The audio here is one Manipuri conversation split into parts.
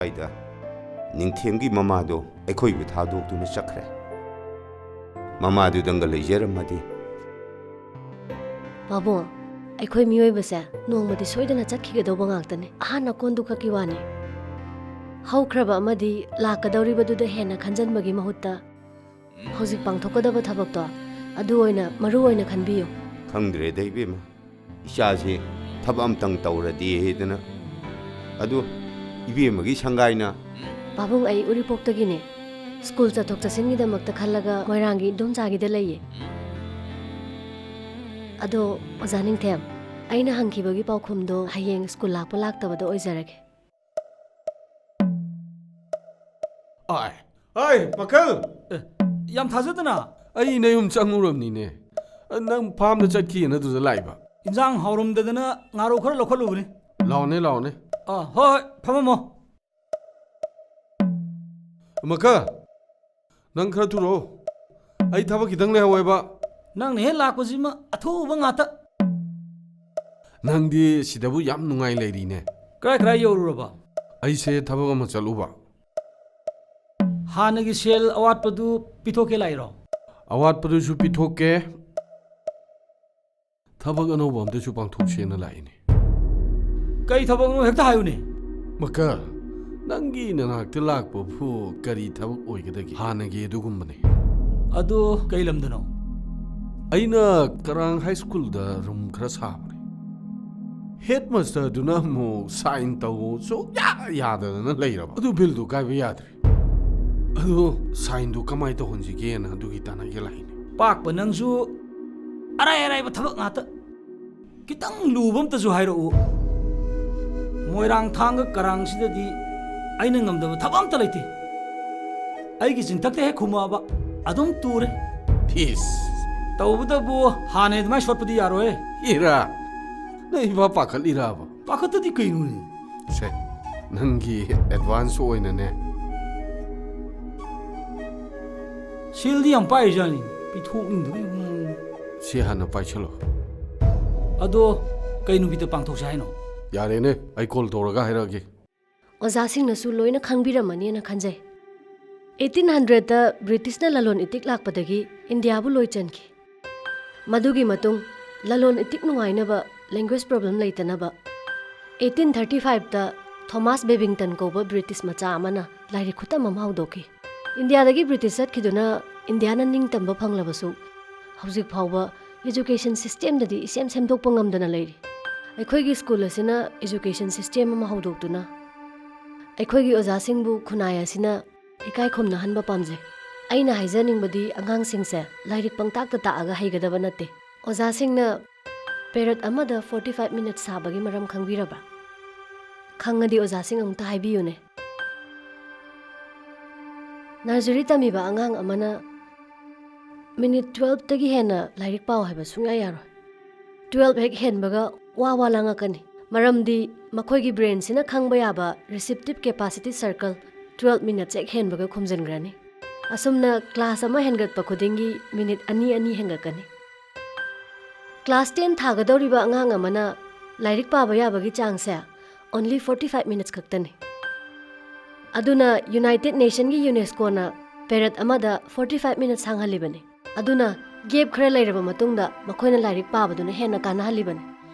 ꯑꯩꯗ ꯅꯤꯡꯊꯦꯝꯒꯤ ꯃꯃꯥꯗꯣ ꯑꯩꯈꯣꯏꯕꯨ ꯊꯥꯗꯣꯛꯇꯨꯅ ꯆꯠꯈ꯭ꯔꯦ ꯃꯃꯥꯗꯨꯗꯪꯒ ꯂꯩꯖꯔꯝꯃꯗꯤ ꯄꯥꯕꯨꯡ ꯑꯩꯈꯣꯏ ꯃꯤꯑꯣꯏꯕꯁꯦ ꯅꯣꯡꯃꯗꯤ ꯁꯣꯏꯗꯅ ꯆꯠꯈꯤꯒꯗꯧꯕ ꯉꯥꯛꯇꯅꯤ ꯑꯍꯥꯟꯅ ꯀꯣꯟꯗꯨ ꯈꯛꯀꯤ ꯋꯥꯅꯤ ꯍꯧꯈ꯭ꯔꯕ ꯑꯃꯗꯤ ꯂꯥꯛꯀꯗꯧꯔꯤꯕꯗꯨꯗ ꯍꯦꯟꯅ ꯈꯟꯖꯟꯕꯒꯤ ꯃꯍꯨꯠꯇ ꯍꯧꯖꯤꯛ ꯄꯥꯡꯊꯣꯛꯀꯗꯕ ꯊꯕꯛꯇꯣ ꯑꯗꯨ ꯑꯣꯏꯅ ꯃꯔꯨ ꯑꯣꯏꯅ ꯈꯟꯕꯤꯌꯨ ꯈꯪꯗ꯭ꯔꯦꯗ ꯏꯕꯦꯝꯃ ꯏꯆꯥꯁꯦ ꯊꯕꯛ ꯑꯝꯇꯪ ꯇꯧꯔꯗꯤ ꯍꯦꯗꯅ ꯑꯗꯨ 이비엠ꯃꯒꯤ ꯁꯪꯒꯥꯏꯅ ꯄꯥꯕꯨꯡ ꯑꯩ ꯎꯔꯤꯄꯣꯛꯇꯒꯤꯅꯦ ꯁ꯭ꯀꯨꯜ ꯆꯠꯊꯣꯛ ꯆꯠꯁꯤꯟꯒꯤꯗꯃꯛꯇ ꯈꯜꯂꯒ ꯃꯣꯏꯔꯥꯡꯒꯤ ꯏꯗꯣꯝꯆꯥꯒꯤꯗ ꯂꯩꯌꯦ ꯑꯗꯣ ꯑꯣꯖꯥ ꯅꯤꯡꯊꯦꯝ ꯑꯩꯅ ꯍꯪꯈꯤꯕꯒꯤ ꯄꯥꯎꯈꯨꯝꯗꯣ ꯍꯌꯦꯡ ꯁ꯭ꯀꯨꯜ ꯂꯥꯛꯄ ꯂꯥꯛꯇꯕꯗ ꯑꯣꯏꯖꯔꯒꯦ ꯑꯥꯏ ꯄꯥꯈꯜ ꯌꯥꯝ ꯊꯥꯖꯗꯅ ꯑꯩ ꯅꯌꯨꯝ ꯆꯪꯉꯨꯔꯕꯅꯤꯅꯦ ꯅꯪ ꯐꯥꯝꯗ ꯆꯠꯈꯤꯌꯦꯅ ꯑꯗꯨꯗ ꯂꯥꯛꯏꯕ ꯏꯟꯖꯥꯡ ꯍꯥꯎꯔꯝꯗꯗꯅ ꯉꯥꯔꯧ ꯈꯔ ꯂꯧꯈꯠꯂꯨꯕꯅꯤ ꯂꯥꯎꯅꯦ ꯂꯥꯎꯅꯦ ꯍꯣꯏ ꯍꯣꯏ ꯐꯝꯃꯝꯃꯣ ꯃꯀ ꯅꯪ ꯈꯔ ꯊꯨꯔꯛꯑꯣ ꯑꯩ ꯊꯕꯛ ꯈꯤꯇꯪ ꯂꯩꯍꯧꯋꯦꯕ ꯅꯪꯅ ꯍꯦꯛ ꯂꯥꯛꯄꯁꯤꯃ ꯑꯊꯨꯕ ꯉꯥꯛꯇ ꯅꯪꯗꯤ ꯁꯤꯗꯕꯨ ꯌꯥꯝ ꯅꯨꯡꯉꯥꯏ ꯂꯩꯔꯤꯅꯦ ꯀꯔꯥꯏ ꯌꯧꯔꯨꯔꯕ ꯑꯩꯁꯦ ꯊꯕꯛ ꯑꯃ ꯆꯠꯂꯨꯕ ꯍꯥꯟꯅꯒꯤ ꯁꯦꯜ ꯑꯋꯥꯠꯄꯗꯨ ꯄꯤꯊꯣꯛꯀꯦ ꯂꯥꯛꯏꯔꯣ ꯑꯋꯥꯠꯄꯗꯨꯁꯨ ꯄꯤꯊꯣꯛꯀꯦ ꯊꯕꯛ ꯑꯅꯧꯕ ꯑꯝꯇꯁꯨ ꯄꯥꯡꯊꯣꯛꯁꯦꯅ ꯂꯥꯛꯏꯅꯦ ꯀꯩ ꯊꯕꯛꯅꯣ ꯍꯦꯛꯇ ꯍꯥꯏꯌꯨꯅꯦ ꯃꯀ ꯅꯪꯒꯤ ꯅꯅꯥꯛꯇ ꯂꯥꯛꯄꯕꯨ ꯀꯔꯤ ꯊꯕꯛ ꯑꯣꯏꯒꯗꯒꯦ ꯍꯥꯟꯅꯒꯤ ꯑꯗꯨꯒꯨꯝꯕꯅꯦ ꯑꯗꯨ ꯀꯩ ꯂꯝꯗꯅꯣ ꯑꯩꯅ ꯀꯔꯥꯡ ꯍꯥꯏ ꯁ꯭ꯀꯨꯜꯗ ꯔꯨꯝ ꯈꯔ ꯁꯥꯕꯅꯦ ꯍꯦꯗ ꯃꯥꯁꯇꯔꯗꯨꯅ ꯑꯃꯨꯛ ꯁꯥꯏꯟ ꯇꯧ ꯁꯨꯛꯌꯥ ꯌꯥꯗꯗꯅ ꯂꯩꯔꯕ ꯑꯗꯨ ꯕꯤꯜꯗꯨ ꯀꯥꯏꯕ ꯌꯥꯗ꯭ꯔꯦ ꯑꯗꯣ ꯁꯥꯏꯟꯗꯨ ꯀꯃꯥꯏꯅ ꯇꯧꯍꯟꯁꯤꯒꯦꯅ ꯑꯗꯨꯒꯤ ꯇꯥꯟꯅꯒꯦ ꯂꯥꯛꯏꯅꯦ ꯄꯥꯛꯄ ꯅꯪꯁꯨ ꯑꯔꯥꯏ ꯑꯔꯥꯏꯕ ꯊꯕꯛ ꯉꯥꯛꯇ ꯈꯤꯇꯪ ꯂꯨꯕ ꯑꯝꯇꯁꯨ ꯍꯥꯏꯔꯛꯎ ꯃꯣꯏꯔꯥꯡ ꯊꯥꯡꯒ ꯀꯔꯥꯡꯁꯤꯗꯗꯤ ꯑꯩꯅ ꯉꯝꯗꯕ ꯊꯕꯛ ꯑꯝꯇ ꯂꯩꯇꯦ ꯑꯩꯒꯤ ꯆꯤꯟꯊꯛꯇ ꯍꯦꯛ ꯈꯨꯝꯃꯛꯑꯕ ꯑꯗꯨꯝ ꯇꯨꯔꯦ ꯐꯤꯁ ꯇꯧꯕꯇꯕꯨ ꯍꯥꯟꯅ ꯑꯗꯨꯃꯥꯏꯅ ꯁꯣꯠꯄꯗꯤ ꯌꯥꯔꯣꯏ ꯏꯔꯥ ꯅꯪ ꯏꯐꯥ ꯄꯥꯈꯠꯂꯤꯔꯕ ꯄꯥꯈꯠꯇꯗꯤ ꯀꯩꯅꯣꯅꯦ ꯁꯦ ꯅꯪꯒꯤ ꯑꯦꯗꯚꯥꯟꯁ ꯑꯣꯏꯅꯅꯦ ꯁꯦꯜꯗꯤ ꯌꯥꯝ ꯄꯥꯏꯔꯤꯖꯥꯠꯅꯤ ꯄꯤꯊꯣꯛꯅꯤꯡꯗꯕꯩ ꯃꯑꯣꯡ ꯁꯤ ꯍꯥꯟꯅ ꯄꯥꯏꯁꯜꯂꯣ ꯑꯗꯣ ꯀꯩ ꯅꯨꯃꯤꯠꯇ ꯄꯥꯡꯊꯣꯛꯁꯦ ꯍꯥꯏꯅꯣ ꯌꯥꯔꯦꯅꯦ ꯑꯩ ꯀꯣꯜ ꯇꯧꯔꯒ ꯍꯥꯏꯔꯛꯑꯒꯦ ꯑꯣꯖꯥꯁꯤꯡꯅꯁꯨ ꯂꯣꯏꯅ ꯈꯪꯕꯤꯔꯝꯃꯅꯤꯅ ꯈꯟꯖꯩ 1800ꯗ ꯕ꯭ꯔꯤꯇꯤꯁꯅ ꯂꯂꯣꯟ ꯏꯇꯤꯛ ꯂꯥꯛꯄꯗꯒꯤ ꯏꯟꯗꯤꯌꯥꯕꯨ ꯂꯣꯏ ꯆꯟꯈꯤ ꯃꯗꯨꯒꯤ ꯃꯇꯨꯡ ꯂꯂꯣꯟ ꯏꯇꯤꯛ ꯅꯨꯡꯉꯥꯏꯅꯕ ꯂꯦꯡꯒ꯭ꯋꯦꯖ ꯄ꯭ꯔꯣꯕ꯭ꯂꯦꯝ ꯂꯩꯇꯅꯕ 1835ꯗ ꯊꯣꯃꯥꯁ ꯕꯦꯕꯤꯡꯇꯟ ꯀꯧꯕ ꯕ꯭ꯔꯤꯇꯤꯁ ꯃꯆꯥ ꯑꯃꯅ ꯂꯥꯏꯔꯤꯛ ꯈꯨꯇꯝ ꯑꯃ ꯍꯧꯗꯣꯛꯈꯤ ꯏꯟꯗꯤꯌꯥꯗꯒꯤ ꯕ꯭ꯔꯤꯇꯤꯁ ꯆꯠꯈꯤꯗꯨꯅ ꯏꯟꯗꯤꯌꯥꯅ ꯅꯤꯡꯇꯝꯕ ꯐꯪꯂꯕꯁꯨ ꯍꯧꯖꯤꯛ ꯐꯥꯎꯕ ꯏꯖꯨꯀꯦꯁꯟ ꯁꯤꯁꯇꯦꯝꯗꯗꯤ ꯏꯁꯦꯝ ꯁꯦꯝꯗꯣꯛꯄ ꯉꯝꯗꯅ ꯂꯩꯔꯤ ꯑꯩꯈꯣꯏꯒꯤ ꯁ꯭ꯀꯨꯜ ꯑꯁꯤꯅ ꯏꯖꯨꯀꯦꯁꯟ ꯁꯤꯁꯇꯦꯝ ꯑꯃ ꯍꯧꯗꯣꯛꯇꯨꯅ ꯑꯩꯈꯣꯏꯒꯤ ꯑꯣꯖꯥꯁꯤꯡꯕꯨ ꯈꯨꯟꯅꯥꯏ ꯑꯁꯤꯅ ꯏꯀꯥꯏ ꯈꯨꯝꯅꯍꯟꯕ ꯄꯥꯝꯖꯩ ꯑꯩꯅ ꯍꯥꯏꯖꯅꯤꯡꯕꯗꯤ ꯑꯉꯥꯡꯁꯤꯡꯁꯦ ꯂꯥꯏꯔꯤꯛ ꯄꯪꯇꯥꯛꯇ ꯇꯥꯛꯑꯒ ꯍꯩꯒꯗꯕ ꯅꯠꯇꯦ ꯑꯣꯖꯥꯁꯤꯡꯅ ꯄꯦꯔꯠ ꯑꯃꯗ 45 ꯃꯤꯅꯠ ꯁꯥꯕꯒꯤ ꯃꯔꯝ ꯈꯪꯕꯤꯔꯕ꯭ꯔꯥ ꯈꯪꯉꯗꯤ ꯑꯣꯖꯥꯁꯤꯡ ꯑꯃꯨꯛꯇ ꯍꯥꯏꯕꯤꯌꯨꯅꯦ ꯅꯔꯖꯔꯤ ꯇꯝꯃꯤꯕ ꯑꯉꯥꯡ ꯑꯃꯅ ꯃꯤꯅꯤꯠ 12ꯇꯒꯤ ꯍꯦꯟꯅ ꯂꯥꯏꯔꯤꯛ ꯄꯥꯎ ꯍꯥꯏꯕ ꯁꯨꯡꯌꯥ ꯌꯥꯔꯣꯏ 12 ꯍꯦꯛ ꯍꯦꯟꯕꯒ ꯋꯥ ꯂꯥꯡꯉꯛꯀꯅꯤ ꯃꯔꯝꯗꯤ ꯃꯈꯣꯏꯒꯤ ꯕ꯭ꯔꯦꯟꯁꯤꯅ ꯈꯪꯕ ꯌꯥꯕ ꯔꯤꯁꯤꯞꯇꯤꯞ ꯀꯦꯄꯥꯁꯤꯇꯤ ꯁꯔꯀꯜ 12 ꯃꯤꯅꯠꯁ ꯍꯦꯛ ꯍꯦꯟꯕꯒ ꯈꯨꯝꯖꯤꯟꯈ꯭ꯔꯅꯤ ꯑꯁꯨꯝꯅ ꯀ꯭ꯂꯥꯁ ꯑꯃ ꯍꯦꯟꯒꯠꯄ ꯈꯨꯗꯤꯡꯒꯤ ꯃꯤꯅꯤꯠ 2 ꯍꯦꯟꯒꯠꯀꯅꯤ ꯀ꯭ꯂꯥꯁ 10 ꯊꯥꯒꯗꯧꯔꯤꯕ ꯑꯉꯥꯡ ꯑꯃꯅ ꯂꯥꯏꯔꯤꯛ ꯄꯥꯕ ꯌꯥꯕꯒꯤ ꯆꯥꯡꯁꯦ ꯑꯣꯟꯂꯤ 45 ꯃꯤꯅꯠꯁ ꯈꯛꯇꯅꯤ ꯑꯗꯨꯅ ꯌꯨꯅꯥꯏꯇꯦꯗ ꯅꯦꯁꯟꯒꯤ ꯌꯨꯅꯦꯁꯀꯣꯅ ꯄꯦꯔꯠ ꯑꯃꯗ 45 ꯃꯤꯅꯠꯁ ꯁꯥꯡꯍꯜꯂꯤꯕꯅꯤ ꯑꯗꯨꯅ ꯒꯦꯞ ꯈꯔ ꯂꯩꯔꯕ ꯃꯇꯨꯡꯗ ꯃꯈꯣꯏꯅ ꯂꯥꯏꯔꯤꯛ ꯄꯥꯕꯗꯨꯅ ꯍꯦꯟꯅ ꯀꯥꯟꯅꯍꯜꯂꯤꯕꯅꯤ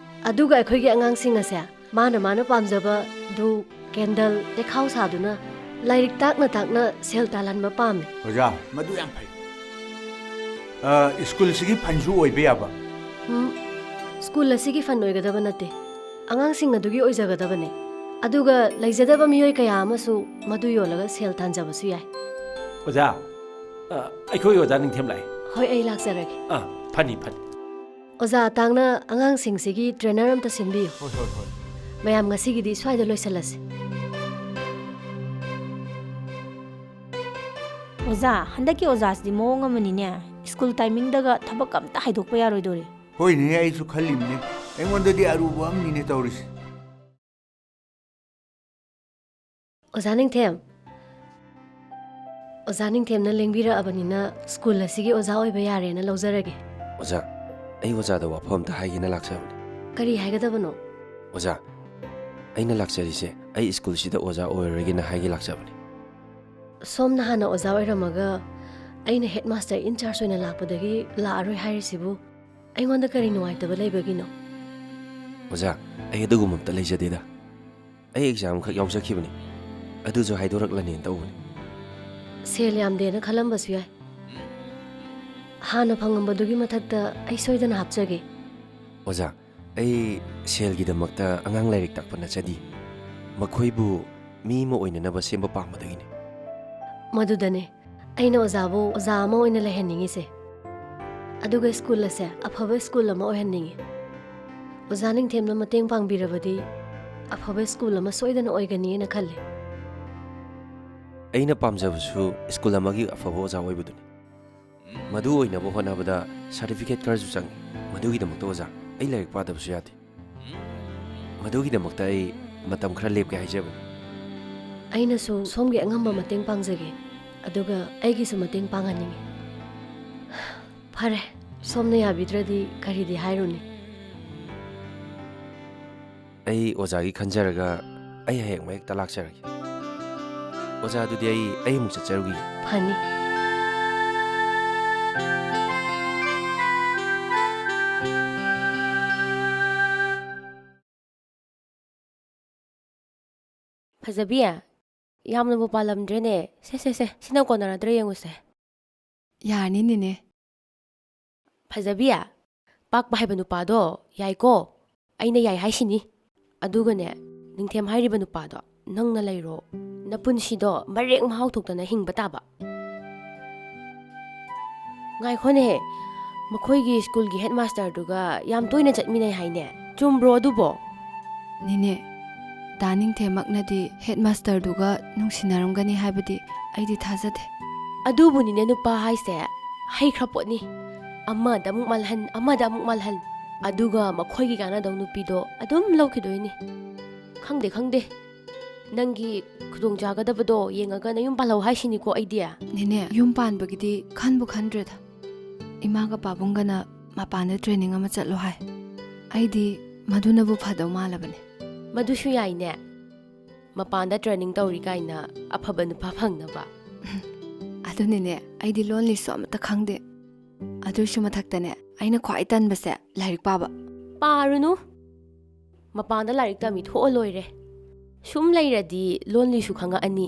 ꯑꯗꯨꯒ ꯑꯩꯈꯣꯏꯒꯤ ꯑꯉꯥꯡꯁꯤꯡ ꯑꯁꯦ ꯃꯥꯅ ꯄꯥꯝꯖꯕ ꯙꯨꯞ ꯀꯦꯟꯗꯜ ꯂꯩꯈꯥꯎ ꯁꯥꯗꯨꯅ ꯂꯥꯏꯔꯤꯛ ꯇꯥꯛꯅ ꯁꯦꯜ ꯇꯥꯜꯍꯟꯕ ꯄꯥꯝꯃꯤ ꯑꯣꯖꯥ ꯃꯗꯨ ꯌꯥꯝ ꯐꯩ ꯁ꯭ꯀꯨꯜꯁꯤꯒꯤ ꯐꯟꯁꯨ ꯑꯣꯏꯕ ꯌꯥꯕ ꯁ꯭ꯀꯨꯜ ꯑꯁꯤꯒꯤ ꯐꯟ ꯑꯣꯏꯒꯗꯕ ꯅꯠꯇꯦ ꯑꯉꯥꯡꯁꯤꯡ ꯑꯗꯨꯒꯤ ꯑꯣꯏꯖꯒꯗꯕꯅꯤ ꯑꯗꯨꯒ ꯂꯩꯖꯗꯕ ꯃꯤꯑꯣꯏ ꯀꯌꯥ ꯑꯃꯁꯨ ꯃꯗꯨ ꯌꯣꯜꯂꯒ ꯁꯦꯜ ꯇꯥꯟꯖꯕꯁꯨ ꯌꯥꯏ ꯑꯣꯖꯥ ꯑꯩꯈꯣꯏ ꯑꯣꯖꯥ ꯅꯤꯡꯊꯦꯝ ꯂꯥꯛꯑꯦ ꯍꯣꯏ ꯑꯩ ꯂꯥꯛꯆꯔꯒꯦ ꯐꯅꯤ ꯑꯣꯖꯥ ꯑꯇꯥꯡꯅ ꯑꯉꯥꯡꯁꯤꯡꯁꯤꯒꯤ ꯇ꯭ꯔꯦꯅꯔ ꯑꯝꯇ ꯁꯤꯟꯕꯤꯌꯨ ꯍꯣꯏ ꯃꯌꯥꯝ ꯉꯁꯤꯒꯤꯗꯤ ꯁ꯭ꯋꯥꯏꯗ ꯂꯣꯏꯁꯤꯜꯂꯁꯤ ꯑꯣꯖꯥ ꯍꯟꯗꯛꯀꯤ ꯑꯣꯖꯥꯁꯤꯗꯤ ꯃꯑꯣꯡ ꯑꯃꯅꯤꯅꯦ ꯁ꯭ꯀꯨꯜ ꯇꯥꯏꯃꯤꯡꯗꯒ ꯊꯕꯛ ꯑꯝꯇ ꯍꯥꯏꯗꯣꯛꯄ ꯌꯥꯔꯣꯏꯗꯣꯔꯤ ꯍꯣꯏꯅꯦ ꯑꯩꯁꯨ ꯈꯜꯂꯤꯕꯅꯦ ꯑꯩꯉꯣꯟꯗꯗꯤ ꯑꯔꯨꯕ ꯑꯃꯅꯤꯅꯦ ꯇꯧꯔꯤꯁꯦ ꯑꯣꯖꯥ ꯅꯤꯡꯊꯦꯝꯅ ꯂꯦꯡꯕꯤꯔꯛꯑꯕꯅꯤꯅ ꯁ꯭ꯀꯨꯜ ꯑꯁꯤꯒꯤ ꯑꯣꯖꯥ ꯑꯣꯏꯕ ꯌꯥꯔꯦꯅ ꯂꯧꯖꯔꯒꯦ ꯑꯣꯖꯥ ꯑꯩ ꯑꯣꯖꯥꯗ ꯋꯥꯐꯝ ꯑꯝꯇ ꯍꯥꯏꯒꯦꯅ ꯂꯥꯛꯆꯕꯅꯤ ꯀꯔꯤ ꯍꯥꯏꯒꯗꯕꯅꯣ ꯑꯣꯖꯥ ꯑꯩꯅ ꯂꯥꯛꯆꯔꯤꯁꯦ ꯑꯩ ꯁ꯭ꯀꯨꯜꯁꯤꯗ ꯑꯣꯖꯥ ꯑꯣꯏꯔꯒꯦꯅ ꯍꯥꯏꯒꯦ ꯂꯥꯛꯆꯕꯅꯤ. ꯁꯣꯝꯅ ꯍꯥꯟꯅ ꯑꯣꯖꯥ ꯑꯣꯏꯔꯝꯃꯒ ꯑꯩꯅ ꯍꯦꯗ ꯃꯥꯁꯇꯔ ꯏꯟꯆꯥꯔꯖ ꯑꯣꯏꯅ ꯂꯥꯛꯄꯗꯒꯤ ꯂꯥꯛꯑꯔꯣꯏ ꯍꯥꯏꯔꯤꯁꯤꯕꯨ ꯑꯩꯉꯣꯟꯗ ꯀꯔꯤ ꯅꯨꯡꯉꯥꯏꯇꯕ ꯂꯩꯕꯒꯤꯅꯣ? ꯑꯣꯖꯥ, ꯑꯩ ꯑꯗꯨꯒꯨꯝꯕ ꯑꯝꯇ ꯂꯩꯖꯗꯦꯗ. ꯑꯩ ꯑꯦꯛꯖꯥꯝ ꯈꯛ ꯌꯥꯎꯖꯈꯤꯕꯅꯤ. ꯑꯗꯨꯁꯨ ꯍꯥꯏꯗꯣꯔꯛꯂꯅꯦꯅ ꯇꯧꯕꯅꯤ. ꯁꯦꯜ ꯌꯥꯝꯗꯦꯅ ꯈꯜꯂꯝꯕꯁꯨ ꯌꯥꯏ. ꯍꯥꯟꯅ ꯐꯪꯉꯝꯕꯗꯨꯒꯤ ꯃꯊꯛꯇ ꯑꯩ ꯁꯣꯏꯗꯅ ꯍꯥꯞꯆꯒꯦ. ꯑꯣꯖꯥ, ꯑꯩ ꯁꯦꯜꯒꯤꯗꯃꯛꯇ ꯑꯉꯥꯡ ꯂꯥꯏꯔꯤꯛ ꯇꯥꯛꯄ ꯅꯠꯆꯗꯦ. ꯃꯈꯣꯏꯕꯨ ꯃꯤ ꯑꯃ ꯑꯣꯏꯅꯅꯕ ꯁꯦꯝꯕ ꯄꯥꯝꯕꯗꯒꯤꯅꯤ. ꯃꯗꯨꯗꯅꯦ ꯑꯩꯅ ꯑꯣꯖꯥꯕꯨ ꯑꯣꯖꯥ ꯑꯃ ꯑꯣꯏꯅ ꯂꯩꯍꯟꯅꯤꯡꯉꯤꯁꯦ. ꯑꯗꯨꯒ ꯁ꯭ꯀꯨꯜ ꯑꯁꯦ ꯑꯐꯕ ꯁ꯭ꯀꯨꯜ ꯑꯃ ꯑꯣꯏꯍꯟꯅꯤꯡꯉꯤ. ꯑꯣꯖꯥ ꯅꯤꯡꯊꯦꯝꯅ ꯃꯇꯦꯡ ꯄꯥꯡꯕꯤꯔꯕꯗꯤ ꯑꯐꯕ ꯁ꯭ꯀꯨꯜ ꯑꯃ ꯁꯣꯏꯗꯅ ꯑꯣꯏꯒꯅꯤꯅ ꯈꯜꯂꯤ. ꯑꯩꯅ ꯄꯥꯝꯖꯕꯁꯨ ꯁ꯭ꯀꯨꯜ ꯑꯃꯒꯤ ꯑꯐꯕ ꯑꯣꯖꯥ ꯑꯣꯏꯕꯗꯨꯅꯤ. ꯃꯗꯨ ꯑꯣꯏꯅꯕ ꯍꯣꯠꯅꯕꯗ ꯁꯥꯔꯇꯤꯐꯤꯀꯦꯠ ꯈꯔꯁꯨ ꯆꯪꯏ. ꯃꯗꯨꯒꯤꯗꯃꯛꯇ ꯑꯣꯖꯥ, ꯑꯩ ꯂꯥꯏꯔꯤꯛ ꯄꯥꯗꯕꯁꯨ ꯌꯥꯗꯦ. ꯃꯗꯨꯒꯤꯗꯃꯛꯇ ꯑꯩ ꯃꯇꯝ ꯈꯔ ꯂꯦꯞꯀꯦ ꯍꯥꯏꯖꯕꯅꯤ. ꯑꯩꯅꯁꯨ ꯁꯣꯝꯒꯤ ꯑꯉꯝꯕ ꯃꯇꯦꯡ ꯄꯥꯡꯖꯒꯦ. ꯑꯗꯨꯒ ꯑꯩꯒꯤꯁꯨ ꯃꯇꯦꯡ ꯄꯥꯡꯍꯟꯅꯤꯡꯉꯤ. ꯐꯔꯦ, ꯁꯣꯝꯅ ꯌꯥꯕꯤꯗ꯭ꯔꯗꯤ ꯀꯔꯤꯗꯤ ꯍꯥꯏꯔꯨꯅꯤ. ꯑꯩ ꯑꯣꯖꯥꯒꯤ ꯈꯟꯖꯔꯒ ꯑꯩ ꯍꯌꯦꯡ ꯍꯦꯛꯇ ꯂꯥꯛꯆꯔꯒꯦ. ꯑꯣꯖꯥ, ꯑꯗꯨꯗꯤ ꯑꯩ ꯑꯃꯨꯛ ꯆꯠꯆꯔꯨꯈꯤꯒꯦ. ꯐꯅꯤ. ꯐꯖꯕꯤ, ꯌꯥꯝꯅꯕꯨ ꯄꯥꯜꯂꯝꯗ꯭ꯔꯦꯅꯦ. ꯁꯦ ꯁꯤꯅ ꯀꯣꯟꯅꯔꯗ꯭ꯔꯥ ꯌꯦꯡꯉꯨꯁꯦ. ꯌꯥꯔꯅꯤ ꯅꯦꯅꯦ. ꯐꯖꯕꯤ, ꯄꯥꯛꯄ ꯍꯩꯕ ꯅꯨꯄꯥꯗꯣ ꯌꯥꯏꯀꯣ. ꯑꯩꯅ ꯌꯥꯏ ꯍꯥꯏꯁꯤꯅꯤ. ꯑꯗꯨꯒꯅꯦ, ꯅꯤꯡꯊꯦꯝ ꯍꯥꯏꯔꯤꯕ ꯅꯨꯄꯥꯗꯣ ꯅꯪꯅ ꯂꯩꯔꯣ. ꯅꯄꯨꯟꯁꯤꯗꯣ ꯃꯔꯦꯛ ꯃꯍꯥꯎ ꯊꯣꯛꯇꯅ ꯍꯤꯡꯕ ꯇꯥꯕ. ꯉꯥꯏꯈꯣꯅꯦ, ꯃꯈꯣꯏꯒꯤ ꯁ꯭ꯀꯨꯜꯒꯤ ꯍꯦꯗ ꯃꯥꯁꯇꯔꯗꯨꯒ ꯌꯥꯝ ꯇꯣꯏꯅ ꯆꯠꯃꯤꯟꯅꯩ ꯍꯥꯏꯅꯦ. ꯆꯨꯝꯕ꯭ꯔꯣ ꯑꯗꯨꯕꯣ? ꯅꯦꯅꯦ, ꯗꯥ ꯅꯤꯡꯊꯦꯝꯃꯛꯅꯗꯤ ꯍꯦꯗ ꯃꯥꯁꯇꯔꯗꯨꯒ ꯅꯨꯡꯁꯤꯅꯔꯝꯒꯅꯤ ꯍꯥꯏꯕꯗꯤ ꯑꯩꯗꯤ ꯊꯥꯖꯗꯦ. ꯑꯗꯨꯕꯨꯅꯤꯅꯦ, ꯅꯨꯄꯥ ꯍꯥꯏꯁꯦ ꯍꯩꯈ꯭ꯔ ꯄꯣꯠꯅꯤ. ꯑꯃꯗ ꯑꯃꯨꯛ ꯃꯥꯜꯍꯟ, ꯑꯃꯗ ꯑꯃꯨꯛ ꯃꯥꯜꯍꯟ. ꯑꯗꯨꯒ ꯃꯈꯣꯏꯒꯤ ꯀꯥꯟꯅꯗꯧ ꯅꯨꯄꯤꯗꯣ ꯑꯗꯨꯝ ꯂꯧꯈꯤꯗꯣꯏꯅꯤ. ꯈꯪꯗꯦ. ꯅꯪꯒꯤ ꯈꯨꯗꯣꯡꯆꯥꯒꯗꯕꯗꯣ ꯌꯦꯡꯉꯒ ꯅꯌꯨꯝ ꯄꯥꯜꯍꯧ ꯍꯥꯏꯁꯤꯅꯤꯀꯣ ꯑꯩꯗꯤ. ꯅꯦꯅꯦ, ꯌꯨꯝ ꯄꯥꯟꯕꯒꯤꯗꯤ ꯈꯟꯕꯨ ꯈꯟꯗ꯭ꯔꯦꯗ. ꯏꯃꯥꯒ ꯄꯥꯕꯨꯡꯒꯅ ꯃꯄꯥꯟꯗ ꯇ꯭ꯔꯦꯅꯤꯡ ꯑꯃ ꯆꯠꯂꯣ ꯍꯥꯏ. ꯑꯩꯗꯤ ꯃꯗꯨꯅꯕꯨ ꯐꯗꯧ ꯃꯥꯜꯂꯕꯅꯦ. ꯃꯗꯨꯁꯨ ꯌꯥꯏꯅꯦ. ꯃꯄꯥꯟꯗ ट्रेनिंग तौरी काइना अफब नुपा फंगनबा अदुनिने आइदि लोनलिसु अमता खंगदे अदुसु मथक्तने आइना ख्वाइ तनबसे लाइरिक पाबा पारुनु मपानदा लाइरिक तमी थो लोइरे सुम लैरदि लोनलिसु खंगा अनि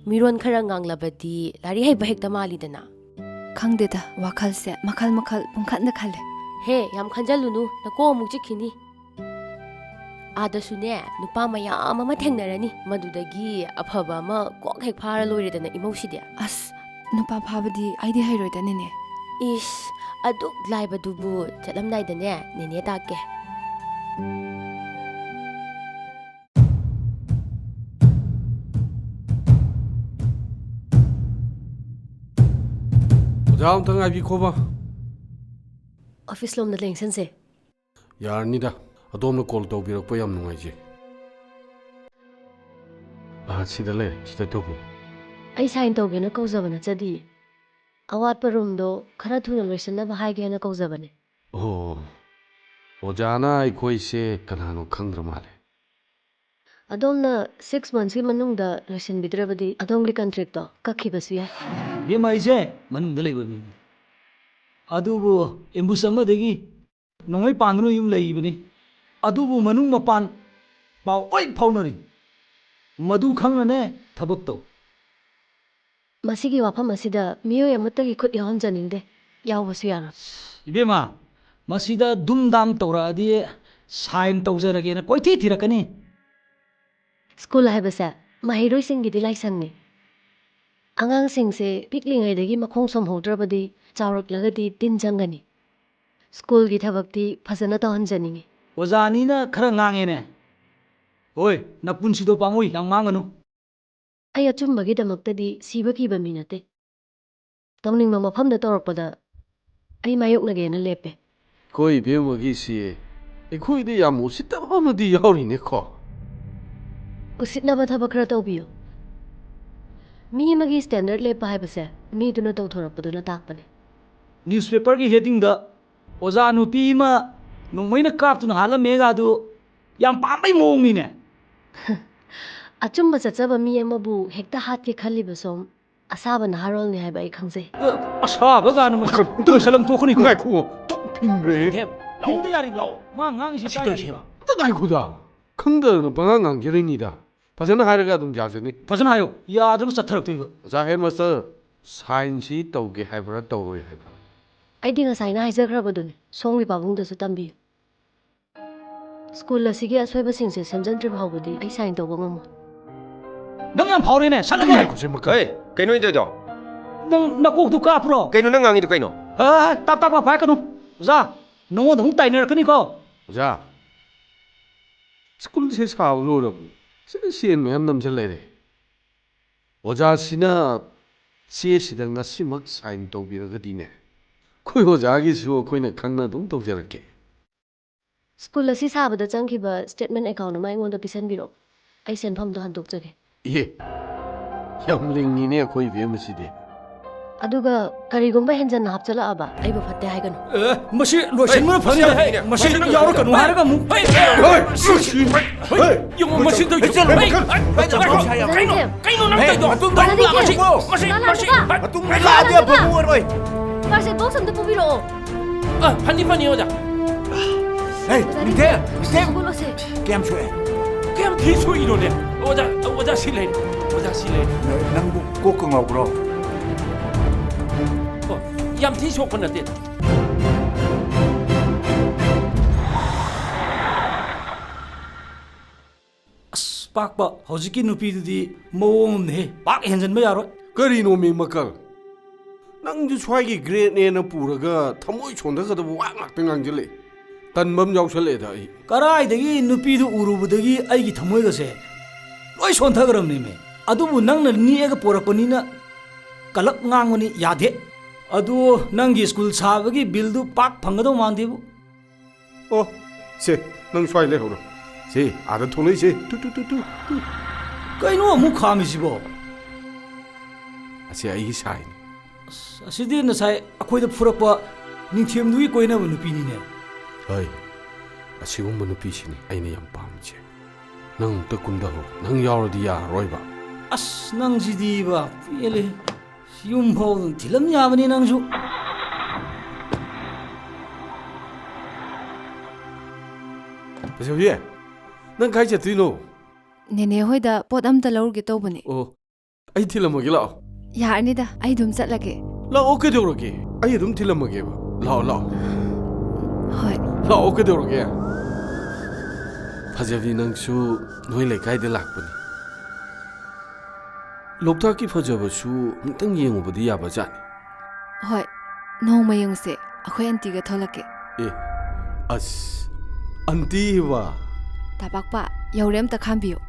मिरोन खरा nganglabadi lari hai bahek tamali खंगदेदा वाखलसे मखल मखल पुंखतन खले हे याम खंजलुनु नको अमुक चिखिनी आदसुने नुपा मयाम अमा थेंगनरनी मदुदगी अफबा अमा कोक हेक फारा लोइरेदना इमौसिदे अस नुपा फाबदी आइदि हैरोइदनेने इस अदुक लाइबदुबु चलमनाइदने नेने ताके जाम तंग आबी खोबा ऑफिस लोम लेंसन से यारनीदा अदोम कॉल तौबिरक याम नुंगाइजे सिदा ले सिदा तोबु आई साइन तौगेना कौजबना चदी अवात रूम दो खरा थुना लोइसनबा हाइगेना कौजबने ओ ओजाना अखोइसे कनानो खंद्र माले अदोमना 6 months की मनुंगदा लोइसन बिद्रबदी अदोमली कॉन्ट्रैक्ट तो कखिबसु या बेमाइसे मनुंगदा लेबनी अदुबो एम्बुस अमदगी नोंगै पांगनो युम लेइबनी अदुबु मनुंग मपान पाव ओइ फाउनरी मधु खंगने थबक तो मसिगी वाफम असिदा मियोय अमतगी खुद याम जनिंदे यावबसु यारा इबेमा मसिदा दुमदाम तौरादी साइन तौजरगेना कोइथि थिरकनी स्कूल हाइबसे महिरोय सिंगिदि लाइसंनि आंगांग सिंगसे पिकलिङैदगी मखों समहौद्रबदी चावरकलगदी तिन जंगनी स्कूल की थबकती फजना तहनजनिङि ओजानीना खरा ngangeने ओय नपुनसिदो पांगोय याम मांगनु आई अचुम्बगीदमक्तदी सीबा कीबा मी नते तौनिंग मफमदा तौरकपदा आई मायोकनगेना लेपे कोई बेमगी सी एखोइदे याम उसितबमदी यावरिने खो उसितनबा थबक खरा तौबियो मी मगी स्टैंडर्ड लेपा हाइबसे मी दुना तौथोरकपदुना ताकपने न्यूज़पेपर की हेडिंग दा ओजा नुपी मा नोंमैना कापतुना हालमेगा दु याम पामै मोंगनिने ꯑꯆꯨꯝꯕ ꯆꯠꯆꯕ ꯃꯤ ꯑꯃꯕꯨ ꯍꯦꯛꯇ ꯍꯥꯠꯀꯦ ꯈꯜꯂꯤꯕ ꯁꯣꯝ ꯑꯁꯥꯕ ꯅꯍꯥꯔꯣꯜꯅꯤ ꯍꯥꯏꯕ ꯑꯩ ꯈꯪꯖꯩ ꯑꯁꯥꯕ ꯒꯥꯅ ꯇꯣꯏꯁꯜꯂꯝ ꯊꯣꯛꯀꯅꯤ ꯉꯥꯏꯈꯣ ꯊꯤꯡꯈ꯭ꯔꯦ ꯍꯧꯗ ꯌꯥꯔꯤ ꯂꯥꯎ ꯃꯥ ꯉꯥꯡꯉꯤꯁꯤ ꯇꯥꯏ ꯉꯥꯏꯈꯣꯗ ꯈꯪꯗꯗꯅ ꯄꯉꯥꯡ ꯉꯥꯡꯖꯔꯤꯅꯤꯗ ꯐꯖꯅ ꯍꯥꯏꯔꯒ ꯑꯗꯨꯝ ꯌꯥꯖꯅꯤ ꯐꯖꯅ ꯍꯥꯏꯌꯣ ꯌꯥꯗ꯭ꯔꯒ ꯆꯠꯊꯔꯛꯇꯣꯏꯕ ꯑꯣꯖꯥ ꯍꯦꯗ ꯃꯥꯁꯇꯔ ꯁꯥꯏꯟꯁꯁꯤ ꯇꯧꯒꯦ ꯍꯥꯏꯕ꯭ꯔꯥ ꯇꯧꯔꯣꯏ ꯍꯥꯏꯕ꯭ꯔꯥ ꯑꯩꯗꯤ ꯉꯁꯥꯏꯅ ꯍꯥꯏꯖꯈ꯭ꯔꯕꯗꯨꯅꯤ ꯁꯣꯝꯒꯤ ꯄꯥꯕꯨꯡꯗꯁꯨ ꯇꯝꯕꯤꯌꯨ ꯁ꯭ꯀꯨꯜ ꯑꯁꯤꯒꯤ ꯑꯁꯣꯏꯕꯁꯤꯡꯁꯦ ꯁꯦꯝꯖꯤꯟꯗ꯭ꯔꯤ ꯐꯥꯎꯕꯗꯤ ꯑꯩ ꯁꯥꯏꯟ ꯇꯧꯕ ꯉꯝꯃꯣꯏ ꯅꯪ ꯌꯥꯝ ꯐꯥꯎꯔꯦꯅꯦ ꯁꯠꯂꯒ ꯍꯦ ꯀꯩꯅꯣ ꯏꯗꯣꯏꯗꯣ ꯅꯪ ꯅꯀꯣꯛꯇꯨ ꯀꯥꯞꯄ꯭ꯔꯣ ꯀꯩꯅꯣ ꯅꯪ ꯉꯥꯡꯉꯤꯗꯣ ꯀꯩꯅꯣ ꯇꯥꯞ ꯇꯥꯞ ꯄꯥꯏꯔꯛꯀꯅꯨ ꯑꯣꯖꯥ ꯅꯉꯣꯟꯗ ꯑꯃꯨꯛ ꯇꯥꯏꯅꯔꯛꯀꯅꯤꯀꯣ ꯑꯣꯖꯥ ꯁ꯭ꯀꯨꯜꯁꯦ ꯁꯥꯕ ꯂꯣꯏꯔꯕꯅꯤ ꯁꯤꯗ ꯁꯦꯟ ꯃꯌꯥꯝ ꯅꯝꯁꯤꯜ ꯂꯩꯔꯦ ꯑꯣꯖꯥꯁꯤꯅ ꯆꯦꯁꯤꯗ ꯉꯁꯤꯃꯛ ꯁꯥꯏꯟ ꯇꯧꯕꯤꯔꯒꯗꯤꯅꯦ ꯑꯩꯈꯣꯏ ꯑꯣꯖꯥꯒꯤꯁꯨ ꯑꯩꯈꯣꯏꯅ ꯈꯪꯅ ꯑꯗꯨꯝ ꯇꯧꯖꯔꯛꯀꯦ ꯁ꯭ꯀꯨꯜ ꯑꯁꯤ ꯁꯥꯕꯗ ꯆꯪꯈꯤꯕ ꯁ꯭ꯇꯦꯠꯃꯦꯟ ꯑꯦꯀꯥꯎꯟ ꯑꯃ ꯑꯩꯉꯣꯟꯗ ꯄꯤꯁꯟꯕꯤꯔꯛꯑꯣ ꯑꯩ ꯁꯦꯟꯐꯝꯗꯣ ꯍꯟꯗꯣꯛꯆꯒꯦ ꯏꯍꯦ ꯌꯥꯝ ꯂꯤꯡꯉꯤꯅꯦ ꯑꯩꯈꯣꯏ ꯏꯕꯦꯝ ꯑꯁꯤꯗꯤ ꯑꯗꯨꯒ ꯀꯔꯤꯒꯨꯝꯕ ꯍꯦꯟꯖꯟꯅ ꯍꯥꯞꯆꯤꯜꯂꯛꯑꯕ ꯑꯩꯕꯨ ꯐꯠꯇꯦ ꯍꯥꯏꯒꯅꯨ ꯃꯁꯤ ꯂꯣꯏꯁꯤꯟꯕꯅ ꯐꯅꯤꯗ ꯃꯁꯤ ꯌꯥꯎꯔꯛꯀꯅꯨ ꯍꯥꯏꯔꯒ ꯑꯃꯨꯛ ꯃꯁꯤꯗ ꯀꯩꯅꯣ ꯅꯪ ꯇꯧꯏꯗꯣ ꯃꯇꯨꯡꯗ ꯂꯥꯛꯑꯗꯤ ꯑꯐꯕ ꯑꯣꯏꯔꯣꯏ ꯐꯥꯔꯁ ꯑꯦꯗ ꯕꯣꯛꯁ ꯑꯝꯇ ꯄꯨꯕꯤꯔꯛꯑꯣ ꯐꯅꯤ ꯑꯣꯖꯥ ꯍꯦ ꯅꯤꯡꯊꯦꯝ ꯍꯧꯒꯠꯂꯣꯁꯦ ꯀꯌꯥꯝ ꯁꯣꯛꯑꯦ ꯀꯌꯥꯝ ꯊꯤ ꯁꯣꯛꯏꯅꯣꯅꯦ ꯑꯣꯖꯥ ꯁꯤ ꯂꯩꯔꯦ ꯑꯣꯖꯥ ꯁꯤ ꯂꯩꯔꯦ ꯅꯪꯕꯨ ꯀꯣꯛꯀ ꯉꯥꯎꯕ꯭ꯔꯣ ꯌꯥꯝ ꯊꯤ ꯁꯣꯛꯄ ꯅꯠꯇꯦ ꯑꯁ ꯄꯥꯛꯄ ꯍꯧꯖꯤꯛꯀꯤ ꯅꯨꯄꯤꯗꯨꯗꯤ ꯃꯑꯣꯡ ꯑꯃꯅꯦꯍꯦ ꯄꯥꯛ ꯍꯦꯟꯖꯟꯕ ꯌꯥꯔꯣꯏ ꯀꯔꯤꯅꯣ ꯃꯤ ꯃꯀꯜ ꯅꯪꯁꯨ ꯁ꯭ꯋꯥꯏꯒꯤ ꯒ꯭ꯔꯦꯠꯅꯦꯅ ꯄꯨꯔꯒ ꯊꯃꯣꯏ ꯁꯣꯟꯊꯒꯗꯕ ꯋꯥ ꯉꯥꯛꯇ ꯉꯥꯡꯁꯤꯜꯂꯛꯑꯦ ꯇꯟꯕ ꯑꯃ ꯌꯥꯎꯁꯜꯂꯛꯑꯦꯗ ꯑꯩ ꯀꯔꯥꯏꯗꯒꯤ ꯅꯨꯄꯤꯗꯨ ꯎꯔꯨꯕꯗꯒꯤ ꯑꯩꯒꯤ ꯊꯃꯣꯏꯒꯁꯦ ꯂꯣꯏ ꯁꯣꯟꯊꯈ꯭ꯔꯕꯅꯦꯃꯦ ꯑꯗꯨꯕꯨ ꯅꯪꯅ ꯅꯦꯛꯑꯒ ꯄꯣꯔꯛꯄꯅꯤꯅ ꯀꯂꯞ ꯉꯥꯡꯕꯅꯤ ꯌꯥꯗꯦ ꯑꯗꯨ ꯅꯪꯒꯤ ꯁ꯭ꯀꯨꯜ ꯁꯥꯕꯒꯤ ꯕꯤꯜꯗꯨ ꯄꯥꯛ ꯐꯪꯒꯗꯧ ꯃꯥꯟꯗꯦꯕꯨ ꯑꯣ ꯁꯦ ꯅꯪ ꯁ꯭ꯋꯥꯏ ꯂꯩꯍꯧꯔꯣ ꯁꯤ ꯑꯥꯗ ꯊꯣꯛꯂꯛꯏꯁꯦ ꯀꯩꯅꯣ ꯑꯃꯨꯛ ꯈꯥꯝꯃꯤꯁꯤꯕꯣ ꯑꯁꯤ ꯑꯩꯒꯤ ꯁꯥꯏꯅꯤ ꯑꯁꯤꯗꯤ ꯉꯁꯥꯏ ꯑꯩꯈꯣꯏꯗ ꯐꯨꯔꯛꯄ ꯅꯤꯡꯊꯦꯝꯗꯨꯒꯤ ꯀꯣꯏꯅꯕ ꯅꯨꯄꯤꯅꯤꯅꯦ ꯍꯣꯏ ꯑꯁꯤꯒꯨꯝꯕ ꯅꯨꯄꯤꯁꯤꯅꯤ ꯑꯩꯅ ꯌꯥꯝ ꯄꯥꯝꯃꯤꯁꯦ ꯅꯪ ꯑꯝꯇ ꯀꯨꯝꯊꯍꯧ ꯅꯪ ꯌꯥꯎꯔꯗꯤ ꯌꯥꯔꯔꯣꯏꯕ ꯑꯁ ꯅꯪꯁꯤꯗꯤꯕ ꯄꯦꯜꯂꯦ ꯌꯨꯝ ꯐꯥꯎ ꯊꯤꯜꯂꯝ ꯌꯥꯕꯅꯤ ꯅꯪꯁꯨ ꯐꯖꯕꯤ ꯅꯪ ꯀꯥꯏ ꯆꯠꯇꯣꯏꯅꯣ ꯅꯦꯅꯦ ꯍꯣꯏꯗ ꯄꯣꯠ ꯑꯝꯇ ꯂꯧꯔꯨꯒꯦ ꯇꯧꯕꯅꯦ ꯑꯣ ꯑꯩ ꯊꯤꯜꯂꯝꯃꯒꯦ ꯂꯥꯛꯑꯣ ꯌꯥꯔꯅꯤꯗ ꯑꯩ ꯑꯗꯨꯝ ꯆꯠꯂꯒꯦ ꯂꯥꯛꯑꯣ ꯀꯩꯗꯧꯔꯒꯦ ꯑꯩ ꯑꯗꯨꯝ ꯊꯤꯜꯂꯝꯃꯒꯦꯕ ꯂꯥꯛꯑꯣ ꯍꯣꯏ ꯂꯥꯛꯑꯣ ꯀꯩꯗꯧꯔꯒꯦ ꯐꯖꯕꯤ ꯅꯪꯁꯨ ꯅꯣꯏ ꯂꯩꯀꯥꯏꯗ ꯂꯥꯛꯄꯅꯤ ꯂꯣꯛꯇꯥꯛꯀꯤ ꯐꯖꯕꯁꯨ ꯑꯃꯨꯛꯇꯪ ꯌꯦꯡꯉꯨꯕꯗꯤ ꯌꯥꯕ ꯖꯥꯠꯅꯤ ꯍꯣꯏ ꯅꯣꯡꯃ ꯌꯦꯡꯉꯨꯁꯦ ꯑꯩꯈꯣꯏ ꯑꯟꯇꯤꯒ ꯊꯣꯛꯂꯛꯀꯦ ꯑꯦ ꯑꯁ ꯑꯟꯇꯤꯕ ꯇꯥꯄꯥꯛꯄ ꯌꯧꯔꯦ ꯑꯝꯇ ꯈꯥꯝꯕꯤꯌꯨ